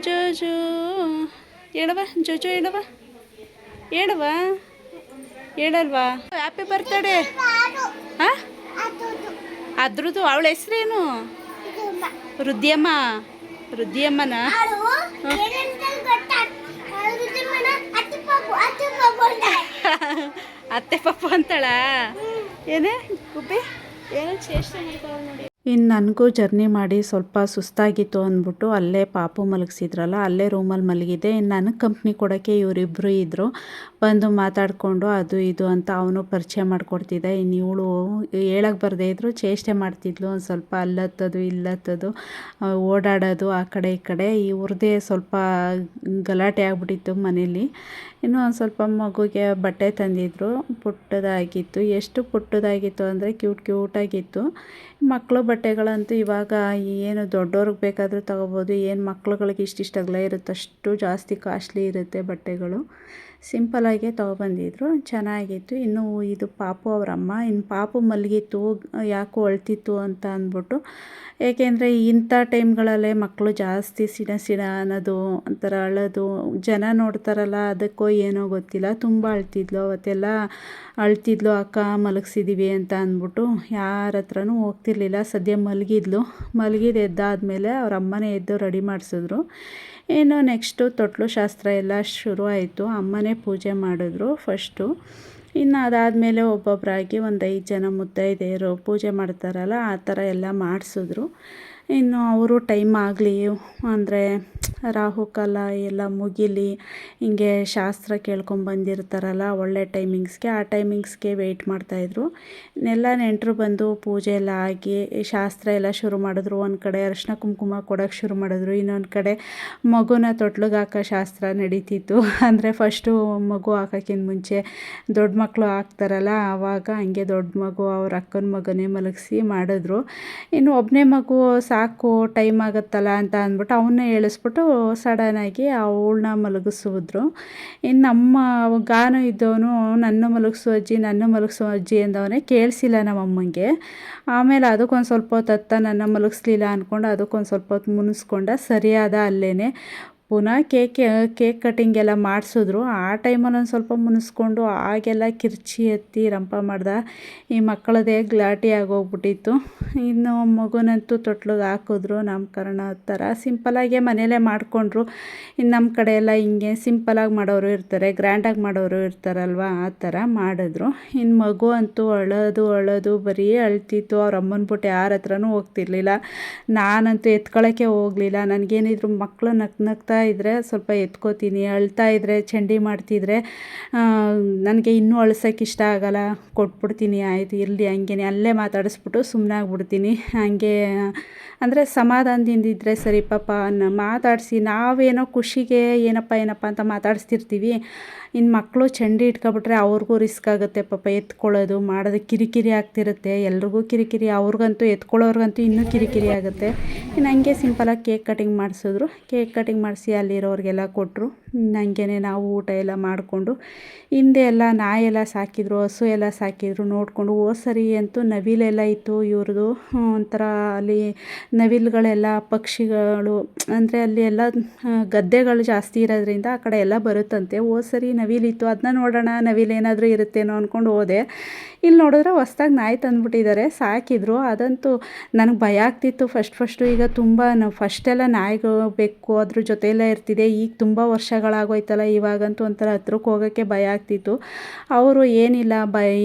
ಜೋಜೋ ಹೇಳವ. ಜೋಜೋ ಹೇಳವ ಹೇಳಲ್ವಾ? Happy birthday. ಹಾಂ ಅದ್ರದ್ದು ಅವಳ ಹೆಸ್ರೇನು? ರುದ್ದಿಯಮ್ಮನ. ಅತ್ತೆ ಪಪ್ಪು ಅಂತಾಳ. ಏನೇ ಗುಬ್ಬಿ ಏನೋ ಚೇಷ್ಟೆ ಮಾಡ್ತಾವ ನೋಡಿ. ಇನ್ನು ನನಗೂ ಜರ್ನಿ ಮಾಡಿ ಸ್ವಲ್ಪ ಸುಸ್ತಾಗಿತ್ತು ಅಂದ್ಬಿಟ್ಟು ಅಲ್ಲೇ ಪಾಪು ಮಲಗಿಸಿದ್ರಲ್ಲ, ಅಲ್ಲೇ ರೂಮಲ್ಲಿ ಮಲಗಿದ್ದೆ. ಇನ್ನು ನನಗೆ ಕಂಪ್ನಿ ಕೊಡೋಕ್ಕೆ ಇವರಿಬ್ಬರು ಇದ್ದರು. ಬಂದು ಮಾತಾಡಿಕೊಂಡು ಅದು ಇದು ಅಂತ ಅವನು ಪರಿಚಯ ಮಾಡಿಕೊಡ್ತಿದ್ದ. ಇನ್ನು ಇವಳು ಹೇಳಕ್ಕೆ ಬರದೇ ಇದ್ದರು ಚೇಷ್ಟೆ ಮಾಡ್ತಿದ್ಲು. ಒಂದು ಸ್ವಲ್ಪ ಅಲ್ಲತ್ತದು ಇಲ್ಲತ್ತದು ಓಡಾಡೋದು ಆ ಕಡೆ ಈ ಕಡೆ. ಇವ್ರದ್ದೇ ಸ್ವಲ್ಪ ಗಲಾಟೆ ಆಗ್ಬಿಟ್ಟಿತ್ತು ಮನೇಲಿ. ಇನ್ನೂ ಒಂದು ಸ್ವಲ್ಪ ಮಗುಗೆ ಬಟ್ಟೆ ತಂದಿದ್ರು. ಪುಟ್ಟದಾಗಿತ್ತು. ಎಷ್ಟು ಪುಟ್ಟದಾಗಿತ್ತು ಅಂದರೆ ಕ್ಯೂಟಾಗಿತ್ತು. ಮಕ್ಕಳು ಬಟ್ಟೆಗಳಂತೂ ಇವಾಗ ಏನು ದೊಡ್ಡವ್ರಿಗೆ ಬೇಕಾದರೂ ತೊಗೋಬೋದು. ಏನು ಮಕ್ಳುಗಳಿಗೆ ಇಷ್ಟಿಷ್ಟು ಅಗಲ ಇರುತ್ತೆ ಅಷ್ಟು ಜಾಸ್ತಿ ಕಾಸ್ಟ್ಲಿ ಇರುತ್ತೆ ಬಟ್ಟೆಗಳು. ಸಿಂಪಲಾಗೆ ತೊಗೊಬಂದಿದ್ರು, ಚೆನ್ನಾಗಿತ್ತು. ಇನ್ನು ಇದು ಪಾಪು ಅವರಮ್ಮ. ಇನ್ನು ಪಾಪು ಮಲಗಿತ್ತು, ಯಾಕೋ ಅಳ್ತಿತ್ತು ಅಂತ ಅಂದ್ಬಿಟ್ಟು. ಏಕೆಂದರೆ ಇಂಥ ಟೈಮ್ಗಳಲ್ಲೇ ಮಕ್ಕಳು ಜಾಸ್ತಿ ಸಿಡ ಅನ್ನೋದು, ಒಂಥರ ಅಳೋದು, ಜನ ನೋಡ್ತಾರಲ್ಲ ಅದಕ್ಕೋ ಏನೋ ಗೊತ್ತಿಲ್ಲ. ತುಂಬ ಅಳ್ತಿದ್ಲು ಅವತ್ತೆಲ್ಲ. ಅಳ್ತಿದ್ಲು ಅಕ್ಕ ಮಲಗಿಸಿದ್ದೀವಿ ಅಂತ ಅಂದ್ಬಿಟ್ಟು ಯಾರ ಹತ್ರನೂ ಹೋಗ್ತಿರ್ಲಿಲ್ಲ. ಸದ್ಯ ಮಲಗಿದ್ದು ಎದ್ದಾದಮೇಲೆ ಅವ್ರ ಅಮ್ಮನೇ ಎದ್ದು ರೆಡಿ ಮಾಡಿಸಿದ್ರು. ಇನ್ನು ನೆಕ್ಸ್ಟು ತೊಟ್ಲು ಶಾಸ್ತ್ರ ಎಲ್ಲ ಶುರು ಆಯಿತು. ಅಮ್ಮನೇ ಪೂಜೆ ಮಾಡಿದ್ರು ಫಸ್ಟು. ಇನ್ನು ಅದಾದಮೇಲೆ ಒಬ್ಬೊಬ್ಬರಾಗಿ ಒಂದು 5 ಜನ ಮುತ್ತೈದೆಯರು ಪೂಜೆ ಮಾಡ್ತಾರಲ್ಲ ಆ ಥರ ಎಲ್ಲ ಮಾಡಿಸಿದ್ರು. ಇನ್ನು ಅವರು ಟೈಮ್ ಆಗಲಿ ಅಂದರೆ ರಾಹುಕಾಲ ಎಲ್ಲ ಮುಗಿಲಿ, ಹಿಂಗೆ ಶಾಸ್ತ್ರ ಕೇಳ್ಕೊಂಬಂದಿರ್ತಾರಲ್ಲ ಒಳ್ಳೆ ಟೈಮಿಂಗ್ಸ್ಗೆ, ಆ ಟೈಮಿಂಗ್ಸ್ಗೆ ವೆಯ್ಟ್ ಮಾಡ್ತಾಯಿದ್ರು. ಎಲ್ಲ ನೆಂಟರು ಬಂದು ಪೂಜೆ ಎಲ್ಲ ಆಗಿ ಶಾಸ್ತ್ರ ಎಲ್ಲ ಶುರು ಮಾಡಿದ್ರು. ಒಂದು ಕಡೆ ಅರಿಶಿನ ಕುಂಕುಮ ಕೊಡೋಕ್ಕೆ ಶುರು ಮಾಡಿದ್ರು, ಇನ್ನೊಂದು ಕಡೆ ಮಗುನ ತೊಟ್ಲಿಗೆ ಹಾಕೋ ಶಾಸ್ತ್ರ ನಡೀತಿತ್ತು. ಅಂದರೆ ಫಸ್ಟು ಮಗು ಹಾಕೋಕ್ಕಿಂತ ಮುಂಚೆ ದೊಡ್ಡ ಮಕ್ಕಳು ಹಾಕ್ತಾರಲ್ಲ ಆವಾಗ ಹಂಗೆ ದೊಡ್ಡ ಮಗು ಅವ್ರ ಅಕ್ಕನ ಮಗನೇ ಮಲಗಿಸಿ ಮಾಡಿದ್ರು. ಇನ್ನು ಒಬ್ಬನೇ ಮಗು ಸಾಕು ಟೈಮ್ ಆಗುತ್ತಲ್ಲ ಅಂತ ಅಂದ್ಬಿಟ್ಟು ಅವನ್ನೇ ಏಳಿಸ್ಬಿಟ್ಟು ಸಡನ್ನಾಗಿ ಅವಳನ್ನ ಮಲಗಿಸಿದ್ರು. ಇನ್ನು ನಮ್ಮ ಗಾನು ಇದ್ದವನು ನನ್ನ ಮಲಗಿಸು ಅಜ್ಜಿ ಅಂದವನೇ ಕೇಳಿಸಿಲ್ಲ ನಮ್ಮಮ್ಮಂಗೆ. ಆಮೇಲೆ ಅದಕ್ಕೊಂದು ಸ್ವಲ್ಪ ಹೊತ್ತು ನನ್ನ ಮಲಗಿಸ್ಲಿಲ್ಲ ಅಂದ್ಕೊಂಡು ಅದಕ್ಕೊಂದು ಸ್ವಲ್ಪ ಹೊತ್ತು ಮುನಿಸ್ಕೊಂಡ. ಸರಿಯಾದ ಅಲ್ಲೇ ಪುನಃ ಕೇಕ್ ಕಟಿಂಗ್ ಎಲ್ಲ ಮಾಡಿಸಿದ್ರು. ಆ ಟೈಮಲ್ಲಿ ಒಂದು ಸ್ವಲ್ಪ ಮುನಿಸ್ಕೊಂಡು ಆಗೆಲ್ಲ ಕಿರ್ಚಿ ಎತ್ತಿ ರಂಪ ಮಾಡ್ದೆ. ಈ ಮಕ್ಕಳದೇ ಗಲಾಟೆ ಆಗೋಗ್ಬಿಟ್ಟಿತ್ತು. ಇನ್ನು ಮಗುನಂತೂ ತೊಟ್ಲಿಗೆ ಹಾಕಿದ್ರು. ನಾಮಕರಣ ಥರ ಸಿಂಪಲಾಗೆ ಮನೇಲೇ ಮಾಡಿಕೊಂಡ್ರು. ಇನ್ನು ನಮ್ಮ ಕಡೆ ಎಲ್ಲ ಹಿಂಗೆ ಸಿಂಪಲಾಗಿ ಮಾಡೋರು ಇರ್ತಾರೆ, ಗ್ರ್ಯಾಂಡಾಗಿ ಮಾಡೋರು ಇರ್ತಾರಲ್ವ, ಆ ಥರ ಮಾಡಿದ್ರು. ಇನ್ನು ಮಗು ಅಂತೂ ಅಳೋದು ಬರೀ ಅಳ್ತಿತ್ತು. ಅವ್ರ ಅಮ್ಮನ ಬಿಟ್ಟು ಯಾರ ಹತ್ರನೂ ಹೋಗ್ತಿರ್ಲಿಲ್ಲ. ನಾನಂತೂ ಎತ್ಕೊಳ್ಳೋಕ್ಕೆ ಹೋಗಲಿಲ್ಲ. ನನಗೇನಿದ್ರು ಮಕ್ಕಳು ನಗ್ತಾ ಇದ್ದರೆ ಸ್ವಲ್ಪ ಎತ್ಕೋತೀನಿ, ಅಳ್ತಾ ಇದ್ದರೆ ಚಂಡಿ ಮಾಡ್ತಿದ್ರೆ ನನಗೆ ಇನ್ನೂ ಅಳ್ಸೋಕ್ಕೆ ಇಷ್ಟ ಆಗಲ್ಲ, ಕೊಟ್ಬಿಡ್ತೀನಿ. ಆಯಿತು ಇರಲಿ ಹಂಗೇನೆ ಅಲ್ಲೇ ಮಾತಾಡಿಸ್ಬಿಟ್ಟು ಸುಮ್ಮನೆ ಆಗ್ಬಿಡ್ತೀನಿ. ಹಾಗೆ ಅಂದರೆ ಸಮಾಧಾನದಿಂದ ಇದ್ದರೆ ಸರಿ ಪಾಪ ಮಾತಾಡಿಸಿ. ನಾವೇನೋ ಖುಷಿಗೆ ಏನಪ್ಪ ಅಂತ ಮಾತಾಡಿಸ್ತಿರ್ತೀವಿ. ಇನ್ನು ಮಕ್ಕಳು ಚಂಡಿ ಇಟ್ಕೊಬಿಟ್ರೆ ಅವ್ರಿಗೂ ರಿಸ್ಕ್ ಆಗುತ್ತೆ ಪಾಪ. ಎತ್ಕೊಳ್ಳೋದು ಮಾಡೋದು ಕಿರಿಕಿರಿ ಆಗ್ತಿರುತ್ತೆ, ಎಲ್ರಿಗೂ ಕಿರಿಕಿರಿ. ಅವ್ರಿಗಂತೂ ಎತ್ಕೊಳ್ಳೋರ್ಗಂತೂ ಇನ್ನೂ ಕಿರಿಕಿರಿ ಆಗುತ್ತೆ. ಇನ್ನು ಹಂಗೆ ಸಿಂಪಲಾಗಿ ಕೇಕ್ ಕಟಿಂಗ್ ಮಾಡಿಸಿದ್ರು. ಕೇಕ್ ಕಟಿಂಗ್ ಮಾಡಿಸಿ ಅಲ್ಲಿರೋರಿಗೆಲ್ಲ ಕೊಟ್ಟರು. ಹಂಗೇ ನಾವು ಊಟ ಎಲ್ಲ ಮಾಡಿಕೊಂಡು ಹಿಂದೆ ಎಲ್ಲ ನಾಯೆಲ್ಲ ಸಾಕಿದ್ರು, ಹಸು ಎಲ್ಲ ಸಾಕಿದ್ರು ನೋಡಿಕೊಂಡು. ಸರಿ ಅಂತೂ ನವಿಲೆಲ್ಲ ಇತ್ತು ಇವ್ರದ್ದು. ಒಂಥರ ಅಲ್ಲಿ ನವಿಲುಗಳೆಲ್ಲ ಪಕ್ಷಿಗಳು ಅಂದರೆ ಅಲ್ಲಿ ಎಲ್ಲ ಗದ್ದೆಗಳು ಜಾಸ್ತಿ ಇರೋದ್ರಿಂದ ಆ ಕಡೆ ಎಲ್ಲ ಬರುತ್ತಂತೆ. ಸರಿ ನವಿಲಿತ್ತು, ಅದನ್ನ ನೋಡೋಣ ನವಿಲೇನಾದರೂ ಇರುತ್ತೇನೋ ಅಂದ್ಕೊಂಡು ಹೋದೆ. ಇಲ್ಲಿ ನೋಡಿದ್ರೆ ಹೊಸ್ದಾಗಿ ನಾಯಿ ತಂದುಬಿಟ್ಟಿದ್ದಾರೆ, ಸಾಕಿದ್ರು. ಅದಂತೂ ನನಗೆ ಭಯ ಆಗ್ತಿತ್ತು ಫಸ್ಟು. ಈಗ ತುಂಬ ನಾವು ಫಸ್ಟೆಲ್ಲ ನಾಯಿಗಳು ಬೆಕ್ಕು ಅದ್ರ ಜೊತೆಯೆಲ್ಲ ಇರ್ತಿದೆ. ಈಗ ತುಂಬ ವರ್ಷ ದಿನಗಳಾಗೋಯ್ತಲ್ಲ, ಇವಾಗಂತೂ ಒಂಥರ ಹತ್ರಕ್ಕೆ ಹೋಗೋಕ್ಕೆ ಭಯ ಆಗ್ತಿತ್ತು. ಅವರು ಏನಿಲ್ಲ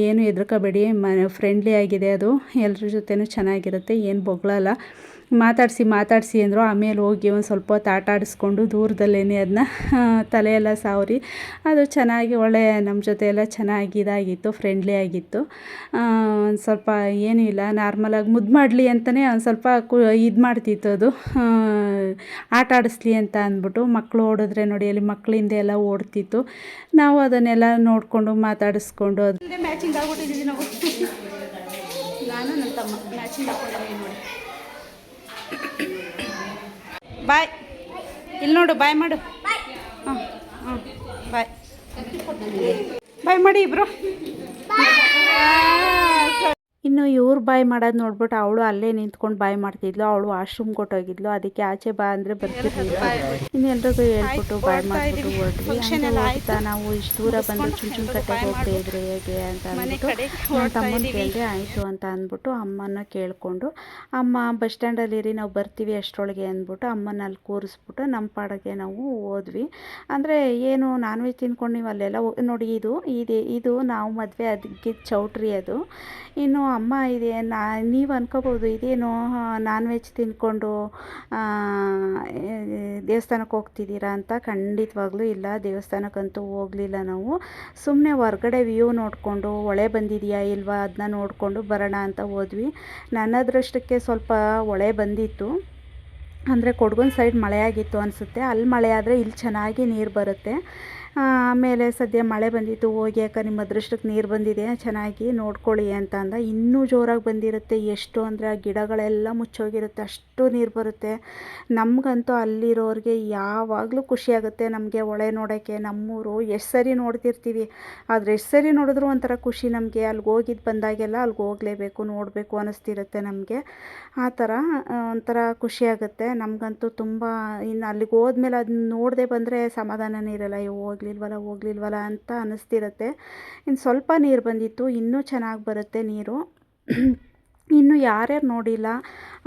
ಏನು ಹೆದರ್ಕೋಬೇಡಿ, ಫ್ರೆಂಡ್ಲಿ ಆಗಿದೆ ಅದು, ಎಲ್ಲರ ಜೊತೆನೂ ಚೆನ್ನಾಗಿರುತ್ತೆ, ಏನು ಬೊಗಳಲ್ಲ, ಮಾತಾಡಿಸಿ ಅಂದರು. ಆಮೇಲೆ ಹೋಗಿ ಒಂದು ಸ್ವಲ್ಪ ಹೊತ್ತು ಆಟ ಆಡಿಸ್ಕೊಂಡು ದೂರದಲ್ಲೇ ಅದನ್ನ ತಲೆಯೆಲ್ಲ ಸಾವರಿ ಅದು ಚೆನ್ನಾಗಿ ಒಳ್ಳೆ ನಮ್ಮ ಜೊತೆ ಎಲ್ಲ ಚೆನ್ನಾಗಿ ಇದಾಗಿತ್ತು, ಫ್ರೆಂಡ್ಲಿ ಆಗಿತ್ತು. ಒಂದು ಸ್ವಲ್ಪ ಏನೂ ಇಲ್ಲ, ನಾರ್ಮಲಾಗಿ ಮುದ್ದು ಮಾಡಲಿ ಅಂತಲೇ ಒಂದು ಸ್ವಲ್ಪ ಇದು ಮಾಡ್ತಿತ್ತು ಅದು, ಆಟ ಆಡಿಸ್ಲಿ ಅಂತ ಅಂದ್ಬಿಟ್ಟು. ಮಕ್ಕಳು ಓಡಿದ್ರೆ ನೋಡಿ, ಅಲ್ಲಿ ಮಕ್ಕಳಿಂದ ಎಲ್ಲ ಓಡ್ತಿತ್ತು, ನಾವು ಅದನ್ನೆಲ್ಲ ನೋಡಿಕೊಂಡು ಮಾತಾಡಿಸ್ಕೊಂಡು ಅದು ಮ್ಯಾಚಿಂಗ್ ಆಗ್ಬಿಟ್ಟಿದ್ದೀವಿ ನಾವು. ನಾನು ನನ್ನ ತಮ್ಮ ಮ್ಯಾಚಿಂಗ್ ಹಾಕ್ಕೊಂಡಿದ್ದೀವಿ ನೋಡಿ. ಬಾಯ್, ಇಲ್ಲಿ ನೋಡು, ಬಾಯ್ ಮಾಡು. ಹಾಂ ಹಾಂ, ಬಾಯ್ ಬಾಯ್ ಮಾಡಿ ಇಬ್ರು. ಇನ್ನು ಇವ್ರು ಬಾಯ್ ಮಾಡೋದು ನೋಡ್ಬಿಟ್ಟು ಅವಳು ಅಲ್ಲೇ ನಿಂತ್ಕೊಂಡು ಬಾಯ್ ಮಾಡ್ತಿದ್ಲು. ಅವಳು ವಾಶ್ರೂಮ್ ಕೊಟ್ಟೋಗಿದ್ಲು, ಅದಕ್ಕೆ ಆಚೆ ಬಾ ಅಂದರೆ ಬರ್ತಿರ್ಲಿಲ್ಲ. ಇನ್ನೆಲ್ರಿಗೂ ಹೇಳ್ಬಿಟ್ಟು ಬಾಯ್ ಮಾಡಿಬಿಟ್ಟು ಹೊರಟ್ವಿ. ನಾವು ಇಷ್ಟು ದೂರ ಬಂದು ಚುಂಚನಕಟ್ಟೆಗೆ ಹೋಗ್ತಾ ಇದ್ರೆ ಹೇಗೆ ಅಂತ ಅಂದ್ಬಿಟ್ಟು ನನ್ನ ತಮ್ಮನ ಕೇಳಿದೆ. ಆಯಿತು ಅಂತ ಅಂದ್ಬಿಟ್ಟು ಅಮ್ಮನ ಕೇಳಿಕೊಂಡು, ಅಮ್ಮ ಬಸ್ ಸ್ಟ್ಯಾಂಡಲ್ಲಿರಿ ನಾವು ಬರ್ತೀವಿ ಅಷ್ಟರೊಳಗೆ ಅಂದ್ಬಿಟ್ಟು ಅಮ್ಮನ ಅಲ್ಲಿ ಕೂರಿಸ್ಬಿಟ್ಟು ನಮ್ಮ ಪಾಡಿಗೆ ನಾವು ಹೋದ್ವಿ. ಅಂದರೆ ಏನು ನಾನ್ ವೆಜ್ ತಿನ್ಕೊಂಡು ನೀವು ಅಲ್ಲೆಲ್ಲ ನೋಡಿ, ಇದು ನಾವು ಮದುವೆ ಅದಕ್ಕೆ ಚೌಟ್ರಿ ಅದು. ಇನ್ನು ಅಮ್ಮ ಇದೆ, ನೀವು ಅನ್ಕೋಬೋದು ಇದೇನು ನಾನ್ ವೆಜ್ ತಿಂದ್ಕೊಂಡು ದೇವಸ್ಥಾನಕ್ಕೆ ಹೋಗ್ತಿದ್ದೀರಾ ಅಂತ. ಖಂಡಿತವಾಗ್ಲೂ ಇಲ್ಲ, ದೇವಸ್ಥಾನಕ್ಕಂತೂ ಹೋಗಲಿಲ್ಲ ನಾವು. ಸುಮ್ಮನೆ ಹೊರ್ಗಡೆ ವ್ಯೂ ನೋಡಿಕೊಂಡು ಹೊಳೆ ಬಂದಿದೆಯಾ ಇಲ್ವಾ ಅದನ್ನ ನೋಡಿಕೊಂಡು ಬರೋಣ ಅಂತ ಹೋದ್ವಿ. ನನ್ನ ಅದೃಷ್ಟಕ್ಕೆ ಸ್ವಲ್ಪ ಹೊಳೆ ಬಂದಿತ್ತು, ಅಂದರೆ ಕೊಡಗಿನ ಸೈಡ್ ಮಳೆ ಆಗಿತ್ತು ಅನಿಸುತ್ತೆ. ಅಲ್ಲಿ ಮಳೆ ಆದರೆ ಇಲ್ಲಿ ಚೆನ್ನಾಗಿ ನೀರು ಬರುತ್ತೆ. ಆಮೇಲೆ ಸದ್ಯ ಮಳೆ ಬಂದಿತ್ತು, ಹೋಗಿ ಯಾಕೆ ನಿಮ್ಮ ಅದೃಷ್ಟಕ್ಕೆ ನೀರು ಬಂದಿದೆ ಚೆನ್ನಾಗಿ ನೋಡ್ಕೊಳ್ಳಿ ಅಂತ ಅಂದ. ಇನ್ನೂ ಜೋರಾಗಿ ಬಂದಿರುತ್ತೆ, ಎಷ್ಟು ಅಂದರೆ ಆ ಗಿಡಗಳೆಲ್ಲ ಮುಚ್ಚೋಗಿರುತ್ತೆ, ಅಷ್ಟು ನೀರು ಬರುತ್ತೆ. ನಮಗಂತೂ ಅಲ್ಲಿರೋರಿಗೆ ಯಾವಾಗಲೂ ಖುಷಿಯಾಗುತ್ತೆ ನಮಗೆ ಹೊಳೆ ನೋಡೋಕ್ಕೆ. ನಮ್ಮೂರು ಎಷ್ಟು ಸರಿ ನೋಡ್ತಿರ್ತೀವಿ, ಆದರೆ ಎಷ್ಟು ಸರಿ ನೋಡಿದ್ರೂ ಒಂಥರ ಖುಷಿ ನಮಗೆ. ಅಲ್ಲಿಗೆ ಹೋಗಿದ್ದು ಬಂದಾಗೆಲ್ಲ ಅಲ್ಲಿಗೆ ಹೋಗಲೇಬೇಕು, ನೋಡಬೇಕು ಅನ್ನಿಸ್ತಿರುತ್ತೆ ನಮಗೆ. ಆ ಥರ ಒಂಥರ ಖುಷಿಯಾಗುತ್ತೆ ನಮಗಂತೂ ತುಂಬ. ಇನ್ನು ಅಲ್ಲಿಗೆ ಹೋದ್ಮೇಲೆ ಅದನ್ನ ನೋಡದೆ ಬಂದರೆ ಸಮಾಧಾನನೇ ಇರಲ್ಲ, ಹೋಗ್ಲಿಲ್ವಲ್ಲ ಅಂತ ಅನ್ನಿಸ್ತಿರುತ್ತೆ. ಇನ್ನು ಸ್ವಲ್ಪ ನೀರು ಬಂದಿತ್ತು, ಇನ್ನೂ ಚೆನ್ನಾಗಿ ಬರುತ್ತೆ ನೀರು. ಇನ್ನು ಯಾರ್ಯಾರು ನೋಡಿಲ್ಲ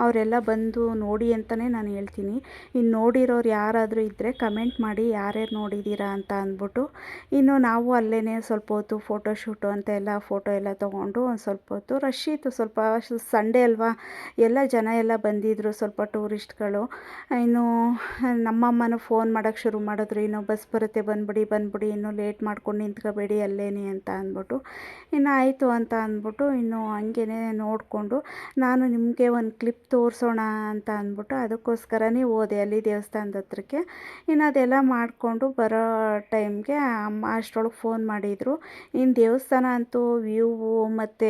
ಅವರೆಲ್ಲ ಬಂದು ನೋಡಿ ಅಂತಲೇ ನಾನು ಹೇಳ್ತೀನಿ. ಇನ್ನು ನೋಡಿರೋರು ಯಾರಾದರೂ ಇದ್ದರೆ ಕಮೆಂಟ್ ಮಾಡಿ ಯಾರ್ಯಾರು ನೋಡಿದ್ದೀರಾ ಅಂತ ಅಂದ್ಬಿಟ್ಟು. ಇನ್ನು ನಾವು ಅಲ್ಲೇ ಸ್ವಲ್ಪ ಹೊತ್ತು ಫೋಟೋಶೂಟು ಅಂತ ಎಲ್ಲ ಫೋಟೋ ಎಲ್ಲ ತೊಗೊಂಡು ಒಂದು ಸ್ವಲ್ಪ ಹೊತ್ತು ರಶ್ ಇತ್ತು. ಸ್ವಲ್ಪ ಸಂಡೇ ಅಲ್ವಾ, ಎಲ್ಲ ಜನ ಎಲ್ಲ ಬಂದಿದ್ದರು, ಸ್ವಲ್ಪ ಟೂರಿಸ್ಟ್ಗಳು. ಇನ್ನು ನಮ್ಮಮ್ಮನೂ ಫೋನ್ ಮಾಡೋಕ್ಕೆ ಶುರು ಮಾಡಿದ್ರು, ಇನ್ನು ಬಸ್ ಬರುತ್ತೆ ಬಂದ್ಬಿಡಿ, ಇನ್ನೂ ಲೇಟ್ ಮಾಡ್ಕೊಂಡು ನಿಂತ್ಕೋಬೇಡಿ ಅಲ್ಲೇನೆ ಅಂತ ಅಂದ್ಬಿಟ್ಟು. ಇನ್ನು ಆಯಿತು ಅಂತ ಅಂದ್ಬಿಟ್ಟು ಇನ್ನು ಹಂಗೇ ನೋಡಿಕೊಂಡು ನಾನು ನಿಮಗೆ ಒಂದು ಕ್ಲಿಪ್ ತೋರಿಸೋಣ ಅಂತ ಅಂದ್ಬಿಟ್ಟು ಅದಕ್ಕೋಸ್ಕರನೇ ಹೋದೆ ಅಲ್ಲಿ ದೇವಸ್ಥಾನದ ಹತ್ರಕ್ಕೆ. ಇನ್ನು ಅದೆಲ್ಲ ಮಾಡಿಕೊಂಡು ಬರೋ ಟೈಮ್ಗೆ ಅಮ್ಮ ಅಷ್ಟರೊಳಗೆ ಫೋನ್ ಮಾಡಿದರು. ಇನ್ನು ದೇವಸ್ಥಾನ ಅಂತೂ ವ್ಯೂವು ಮತ್ತು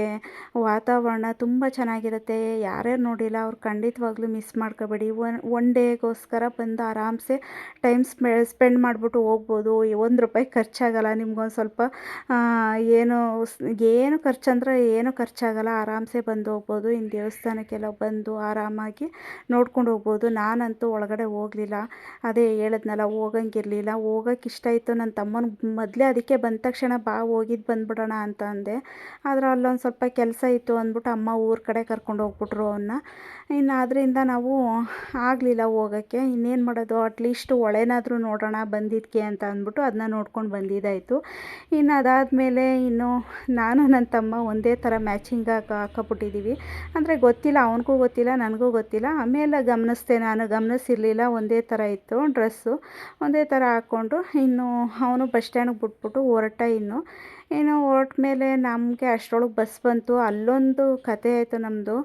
ವಾತಾವರಣ ತುಂಬ ಚೆನ್ನಾಗಿರುತ್ತೆ. ಯಾರ್ಯಾರು ನೋಡಿಲ್ಲ ಅವ್ರು ಖಂಡಿತವಾಗ್ಲೂ ಮಿಸ್ ಮಾಡ್ಕೋಬೇಡಿ. ಒನ್ ಡೇಗೋಸ್ಕರ ಬಂದು ಆರಾಮ್ಸೆ ಟೈಮ್ ಸ್ಪೆಂಡ್ ಮಾಡಿಬಿಟ್ಟು ಹೋಗ್ಬೋದು. ₹1 ಖರ್ಚಾಗಲ್ಲ, ನಿಮ್ಗೊಂದು ಸ್ವಲ್ಪ ಏನು ಖರ್ಚಂದ್ರೆ ಏನೂ ಖರ್ಚಾಗಲ್ಲ, ಆರಾಮ್ಸೆ ಬಂದು ಹೋಗ್ಬೋದು. ಇನ್ನು ದೇವಸ್ಥಾನಕ್ಕೆಲ್ಲ ಬಂದು ಆರಾಮಾಗಿ ನೋಡ್ಕೊಂಡು ಹೋಗ್ಬೋದು. ನಾನಂತೂ ಒಳಗಡೆ ಹೋಗಲಿಲ್ಲ, ಅದೇ ಹೇಳಿದ್ನಲ್ಲ ಹೋಗಂಗಿರಲಿಲ್ಲ. ಹೋಗೋಕೆ ಇಷ್ಟ ಇತ್ತು, ನನ್ನ ತಮ್ಮನ ಮೊದಲೇ ಅದಕ್ಕೆ ಬಂದ ತಕ್ಷಣ ಬಾ ಹೋಗಿದ್ದು ಬಂದ್ಬಿಡೋಣ ಅಂತ ಅಂದೆ. ಆದರೆ ಅಲ್ಲೊಂದು ಸ್ವಲ್ಪ ಕೆಲಸ ಇತ್ತು ಅಂದ್ಬಿಟ್ಟು ಅಮ್ಮ ಊರ ಕಡೆ ಕರ್ಕೊಂಡು ಹೋಗ್ಬಿಟ್ರು ಅವನ್ನ. ಇನ್ನು ಅದರಿಂದ ನಾವು ಆಗಲಿಲ್ಲ ಹೋಗೋಕ್ಕೆ. ಇನ್ನೇನು ಮಾಡೋದು, ಅಟ್ಲೀಸ್ಟ್ ಹೊಳೆನಾದರೂ ನೋಡೋಣ ಬಂದಿದ್ದಕ್ಕೆ ಅಂತ ಅಂದ್ಬಿಟ್ಟು ಅದನ್ನ ನೋಡ್ಕೊಂಡು ಬಂದಿದ್ದಾಯಿತು. ಇನ್ನು ಅದಾದಮೇಲೆ ಇನ್ನು ನಾನು ನನ್ನ ತಮ್ಮ ಒಂದೇ ಥರ ಮ್ಯಾಚಿಂಗಾಗಿ ಹಾಕ್ಕೊಬಿಟ್ಟಿದ್ದೀವಿ. ಅಂದರೆ ಗೊತ್ತಿಲ್ಲ, ಅವನಿಗೂ ಗೊತ್ತಿಲ್ಲ ನನಗೂ ಗೊತ್ತಿಲ್ಲ. ಆಮೇಲೆ ನಾನು ಗಮನಿಸಿರಲಿಲ್ಲ, ಒಂದೇ ಥರ ಇತ್ತು ಡ್ರೆಸ್ಸು, ಒಂದೇ ಥರ ಹಾಕ್ಕೊಂಡು ಇನ್ನು ಅವನು ಬಸ್ ಸ್ಟ್ಯಾಂಡಿಗೆ ಬಿಟ್ಬಿಟ್ಟು ಹೊರಟ. ಇನ್ನು ಹೊರಟ ಮೇಲೆ ನಮಗೆ ಅಷ್ಟರೊಳಗೆ ಬಸ್ ಬಂತು. ಅಲ್ಲೊಂದು ಕತೆ ಆಯಿತು ನಮ್ಮದು.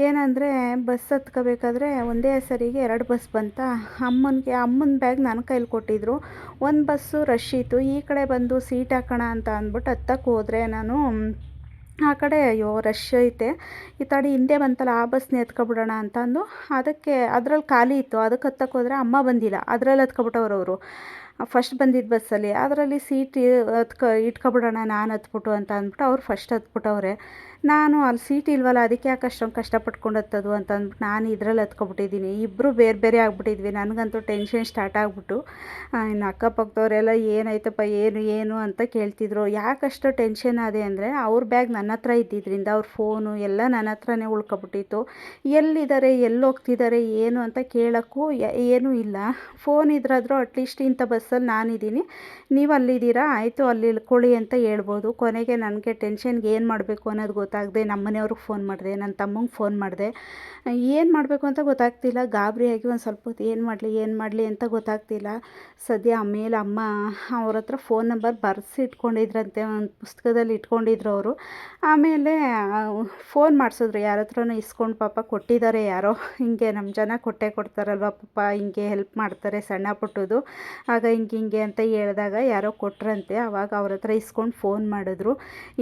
ಏನಂದರೆ ಬಸ್ ಹತ್ಕೋಬೇಕಾದ್ರೆ ಒಂದೇ ಸರಿಗೆ 2 ಬಸ್ ಬಂತಾ. ಅಮ್ಮನ ಬ್ಯಾಗ್ ನನ್ನ ಕೈಲಿ ಕೊಟ್ಟಿದ್ರು. ಒಂದು ಬಸ್ಸು ರಶ್ ಇತ್ತು, ಈ ಕಡೆ ಬಂದು ಸೀಟ್ ಹಾಕೋಣ ಅಂತ ಅಂದ್ಬಿಟ್ಟು ಹತ್ತಕ್ಕೆ ಹೋದರೆ ನಾನು ಆ ಕಡೆ ಅಯ್ಯೋ ರಶ್ ಐತೆ, ಈ ತಡಿ ಹಿಂದೆ ಬಂತಲ್ಲ ಆ ಬಸ್ನ ಎತ್ಕೊಬಿಡೋಣ ಅಂತ ಅಂದು ಅದ್ರಲ್ಲಿ ಖಾಲಿ ಇತ್ತು. ಅದಕ್ಕೆ ಹತ್ತಕ್ಕೆ ಹೋದರೆ ಅಮ್ಮ ಬಂದಿಲ್ಲ, ಅದರಲ್ಲಿ ಹತ್ಕೊಬಿಟ್ಟವ್ರು ಅವರು ಫಸ್ಟ್ ಬಂದಿದ್ದ ಬಸ್ಸಲ್ಲಿ. ಅದರಲ್ಲಿ ಸೀಟ್ ಇಟ್ಕೊಬಿಡೋಣ ನಾನು ಹತ್ಬಿಟ್ಟು ಅಂತ ಅಂದ್ಬಿಟ್ಟು ಅವ್ರು ಫಸ್ಟ್ ಹತ್ಬಿಟ್ಟವ್ರೆ. ನಾನು ಅಲ್ಲಿ ಸೀಟ್ ಇಲ್ವಲ್ಲ, ಅದಕ್ಕೆ ಯಾಕೆ ಅಷ್ಟೊಂದು ಕಷ್ಟಪಟ್ಕೊಂಡು ಹತ್ತೋದು ಅಂತ ಅಂದ್ಬಿಟ್ಟು ನಾನು ಇದರಲ್ಲಿ ಹತ್ಕೊಬಿಟ್ಟಿದ್ದೀನಿ. ಇಬ್ಬರು ಬೇರೆ ಬೇರೆ ಆಗಿಬಿಟ್ಟಿದ್ವಿ. ನನಗಂತೂ ಟೆನ್ಷನ್ ಸ್ಟಾರ್ಟ್ ಆಗಿಬಿಟ್ಟು ಇನ್ನು ಅಕ್ಕಪಕ್ಕದವರೆಲ್ಲ ಏನಾಯ್ತಪ್ಪ ಏನು ಅಂತ ಕೇಳ್ತಿದ್ರು. ಯಾಕಷ್ಟು ಟೆನ್ಷನ್ ಆದೆ ಅಂದರೆ ಅವ್ರ ಬ್ಯಾಗ್ ನನ್ನ ಹತ್ರ ಇದ್ದಿದ್ದರಿಂದ ಅವ್ರ ಫೋನು ಎಲ್ಲ ನನ್ನ ಹತ್ರನೇ ಉಳ್ಕೊಬಿಟ್ಟಿತ್ತು. ಎಲ್ಲಿ ಹೋಗ್ತಿದ್ದಾರೆ ಏನು ಅಂತ ಕೇಳೋಕ್ಕೂ ಏನೂ ಇಲ್ಲ. ಫೋನ್ ಇದ್ರಾದರೂ ಅಟ್ಲೀಸ್ಟ್ ಇಂಥ ಬಸ್ ಬಸ್ಸಲ್ಲಿ ನಾನಿದ್ದೀನಿ, ನೀವು ಅಲ್ಲಿದ್ದೀರಾ, ಆಯಿತು ಅಲ್ಲಿ ಇಳ್ಕೊಳ್ಳಿ ಅಂತ ಹೇಳ್ಬೋದು. ಕೊನೆಗೆ ನನಗೆ ಟೆನ್ಷನ್ಗೆ ಏನು ಮಾಡಬೇಕು ಅನ್ನೋದು ಗೊತ್ತಾಗದೆ ನಮ್ಮ ಮನೆಯವ್ರಿಗೆ ಫೋನ್ ಮಾಡಿದೆ, ನನ್ನ ತಮ್ಮಂಗೆ ಫೋನ್ ಮಾಡಿದೆ. ಏನು ಮಾಡಬೇಕು ಅಂತ ಗೊತ್ತಾಗ್ತಿಲ್ಲ. ಗಾಬರಿಯಾಗಿ ಒಂದು ಸ್ವಲ್ಪ ಹೊತ್ತು ಏನು ಮಾಡಲಿ ಅಂತ ಗೊತ್ತಾಗ್ತಿಲ್ಲ. ಸದ್ಯ ಆಮೇಲೆ ಅಮ್ಮ ಅವ್ರ ಹತ್ರ ಫೋನ್ ನಂಬರ್ ಬರೆಸಿಟ್ಕೊಂಡಿದ್ರಂತೆ, ಒಂದು ಪುಸ್ತಕದಲ್ಲಿ ಇಟ್ಕೊಂಡಿದ್ರು ಅವರು. ಆಮೇಲೆ ಫೋನ್ ಮಾಡಿಸಿದ್ರು, ಯಾರ ಹತ್ರನೂ ಇಸ್ಕೊಂಡು ಪಾಪ ಕೊಟ್ಟಿದ್ದಾರೆ ಯಾರೋ, ಹಿಂಗೆ ನಮ್ಮ ಜನ ಕೊಟ್ಟೇ ಕೊಡ್ತಾರಲ್ವ ಪಾಪ, ಹಿಂಗೆ ಹೆಲ್ಪ್ ಮಾಡ್ತಾರೆ ಸಣ್ಣ ಪುಟ್ಟದು. ಆಗ ಹಿಂಗೆ ಅಂತ ಹೇಳಿದಾಗ ಯಾರೋ ಕೊಟ್ರಂತೆ. ಆವಾಗ ಅವ್ರ ಹತ್ರ ಇಸ್ಕೊಂಡು ಫೋನ್ ಮಾಡಿದ್ರು,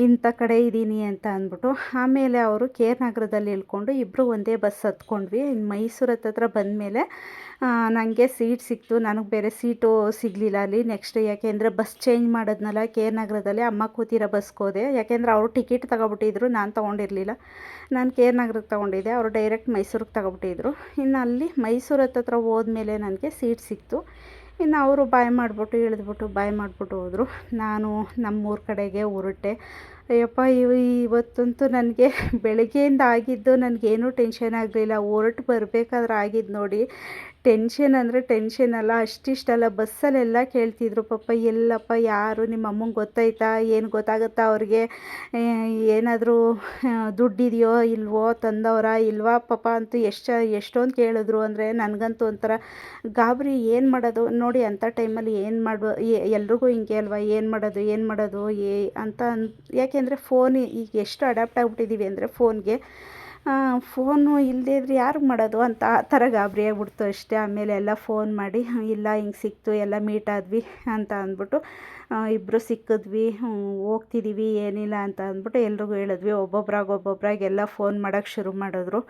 ಇಂಥ ಕಡೆ ಇದ್ದೀನಿ ಅಂತ ಅಂದ್ಬಿಟ್ಟು. ಆಮೇಲೆ ಅವರು ಕೆ ಆರ್ ನಗರದಲ್ಲಿ ಇಳ್ಕೊಂಡು ಇಬ್ಬರು ಒಂದೇ ಬಸ್ ಹತ್ಕೊಂಡ್ವಿ. ಮೈಸೂರು ಹತ್ರ ಬಂದಮೇಲೆ ನನಗೆ ಸೀಟ್ ಸಿಕ್ತು. ನನಗೆ ಬೇರೆ ಸೀಟು ಸಿಗಲಿಲ್ಲ ಅಲ್ಲಿ ನೆಕ್ಸ್ಟ್, ಯಾಕೆಂದರೆ ಬಸ್ ಚೇಂಜ್ ಮಾಡಿದ್ನಲ್ಲ ಕೆ ಆರ್ ನಗರದಲ್ಲಿ, ಅಮ್ಮ ಕೂತಿರೋ ಬಸ್ಗೆ ಹೋದೆ. ಯಾಕೆಂದರೆ ಅವರು ಟಿಕೆಟ್ ತೊಗೊಬಿಟ್ಟಿದ್ರು, ನಾನು ತೊಗೊಂಡಿರಲಿಲ್ಲ. ನಾನು ಕೆ ಆರ್ ನಗರಕ್ಕೆ ತೊಗೊಂಡಿದ್ದೆ, ಅವರು ಡೈರೆಕ್ಟ್ ಮೈಸೂರಿಗೆ ತೊಗೊಬಿಟ್ಟಿದ್ರು. ಇನ್ನು ಅಲ್ಲಿ ಮೈಸೂರು ಹತ್ರ ಹೋದ್ಮೇಲೆ ನನಗೆ ಸೀಟ್ ಸಿಕ್ತು. ಇನ್ನು ಅವರು ಬಾಯ್ ಮಾಡಿಬಿಟ್ಟು ಹೋದರು. ನಾನು ನಮ್ಮೂರ ಕಡೆಗೆ ಹೊರಟೆ. ಅಯ್ಯಪ್ಪ, ಇವತ್ತಂತೂ ನನಗೆ ಬೆಳಗ್ಗೆಯಿಂದ ಆಗಿದ್ದು ನನಗೇನೂ ಟೆನ್ಷನ್ ಆಗಲಿಲ್ಲ. ಹೊರಟು ಬರಬೇಕಾದ್ರೆ ಆಗಿದ್ದು ನೋಡಿ ಟೆನ್ಷನ್ ಅಂದರೆ ಟೆನ್ಷನ್ ಅಲ್ಲ, ಅಷ್ಟಿಷ್ಟಲ್ಲ. ಬಸ್ಸಲ್ಲೆಲ್ಲ ಕೇಳ್ತಿದ್ರು ಪಾಪ, ಎಲ್ಲಪ್ಪ ಯಾರು ನಿಮ್ಮ ಅಮ್ಮಂಗೆ ಗೊತ್ತಾಯ್ತಾ, ಏನು ಗೊತ್ತಾಗುತ್ತಾ ಅವ್ರಿಗೆ, ಏನಾದರೂ ದುಡ್ಡಿದೆಯೋ ಇಲ್ವೋ, ತಂದವರಾ ಇಲ್ವಾ ಪಾಪ ಅಂತೂ ಎಷ್ಟೊಂದು ಕೇಳಿದ್ರು. ಅಂದರೆ ನನಗಂತೂ ಒಂಥರ ಗಾಬರಿ, ಏನು ಮಾಡೋದು ನೋಡಿ ಅಂಥ ಟೈಮಲ್ಲಿ ಎಲ್ರಿಗೂ ಹಿಂಗೆ ಅಲ್ವಾ, ಏನು ಮಾಡೋದು ಅಂತ ಯಾಕೆಂದರೆ ಫೋನ್ ಈಗ ಎಷ್ಟು ಅಡ್ಯಾಪ್ಟ್ ಆಗಿಬಿಟ್ಟಿದ್ದೀವಿ ಅಂದರೆ ಫೋನ್ಗೆ, ಫೋನು ಇಲ್ಲದೇ ಇದ್ರೆ ಯಾರಿಗೆ ಮಾಡೋದು ಅಂತ ಆ ಥರ ಗಾಬರಿ ಆಗ್ಬಿಡ್ತು ಅಷ್ಟೇ. ಆಮೇಲೆ ಎಲ್ಲ ಫೋನ್ ಮಾಡಿ, ಇಲ್ಲ ಹಿಂಗೆ ಸಿಕ್ತು, ಎಲ್ಲ ಮೀಟ್ ಆದ್ವಿ ಅಂತ ಅಂದ್ಬಿಟ್ಟು, ಇಬ್ಬರು ಸಿಕ್ಕಿದ್ವಿ, ಹೋಗ್ತಿದ್ದೀವಿ ಏನಿಲ್ಲ ಅಂತ ಅಂದ್ಬಿಟ್ಟು ಎಲ್ರಿಗೂ ಹೇಳಿದ್ವಿ. ಒಬ್ಬೊಬ್ರಾಗಿ ಎಲ್ಲ ಫೋನ್ ಮಾಡೋಕ್ಕೆ ಶುರು ಮಾಡಿದ್ರು.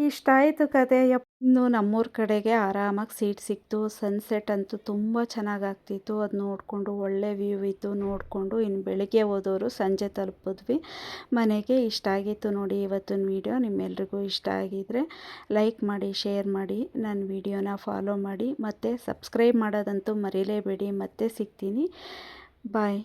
ಇಷ್ಟ ಆಯಿತು ಕತೆ. ಇನ್ನು ನಮ್ಮೂರ ಕಡೆಗೆ ಆರಾಮಾಗಿ ಸೀಟ್ ಸಿಕ್ತು. ಸನ್ಸೆಟ್ ಅಂತೂ ತುಂಬ ಚೆನ್ನಾಗಾಗ್ತಿತ್ತು. ಅದು ನೋಡಿಕೊಂಡು ಒಳ್ಳೆ ವ್ಯೂ ಇತ್ತು. ನೋಡಿಕೊಂಡು ಇನ್ನು ಬೆಳಿಗ್ಗೆ ಹೋದವರು ಸಂಜೆ ತಲುಪಿದ್ವಿ ಮನೆಗೆ. ಇಷ್ಟ ಆಗಿತ್ತು ನೋಡಿ ಇವತ್ತಿನ ವೀಡಿಯೋ. ನಿಮ್ಮೆಲ್ರಿಗೂ ಇಷ್ಟ ಆಗಿದ್ದರೆ ಲೈಕ್ ಮಾಡಿ, ಶೇರ್ ಮಾಡಿ, ನನ್ನ ವೀಡಿಯೋನ ಫಾಲೋ ಮಾಡಿ, ಮತ್ತು ಸಬ್ಸ್ಕ್ರೈಬ್ ಮಾಡೋದಂತೂ ಮರೀಲೇಬೇಡಿ. ಮತ್ತೆ ಸಿಗ್ತೀನಿ. ಬಾಯ್.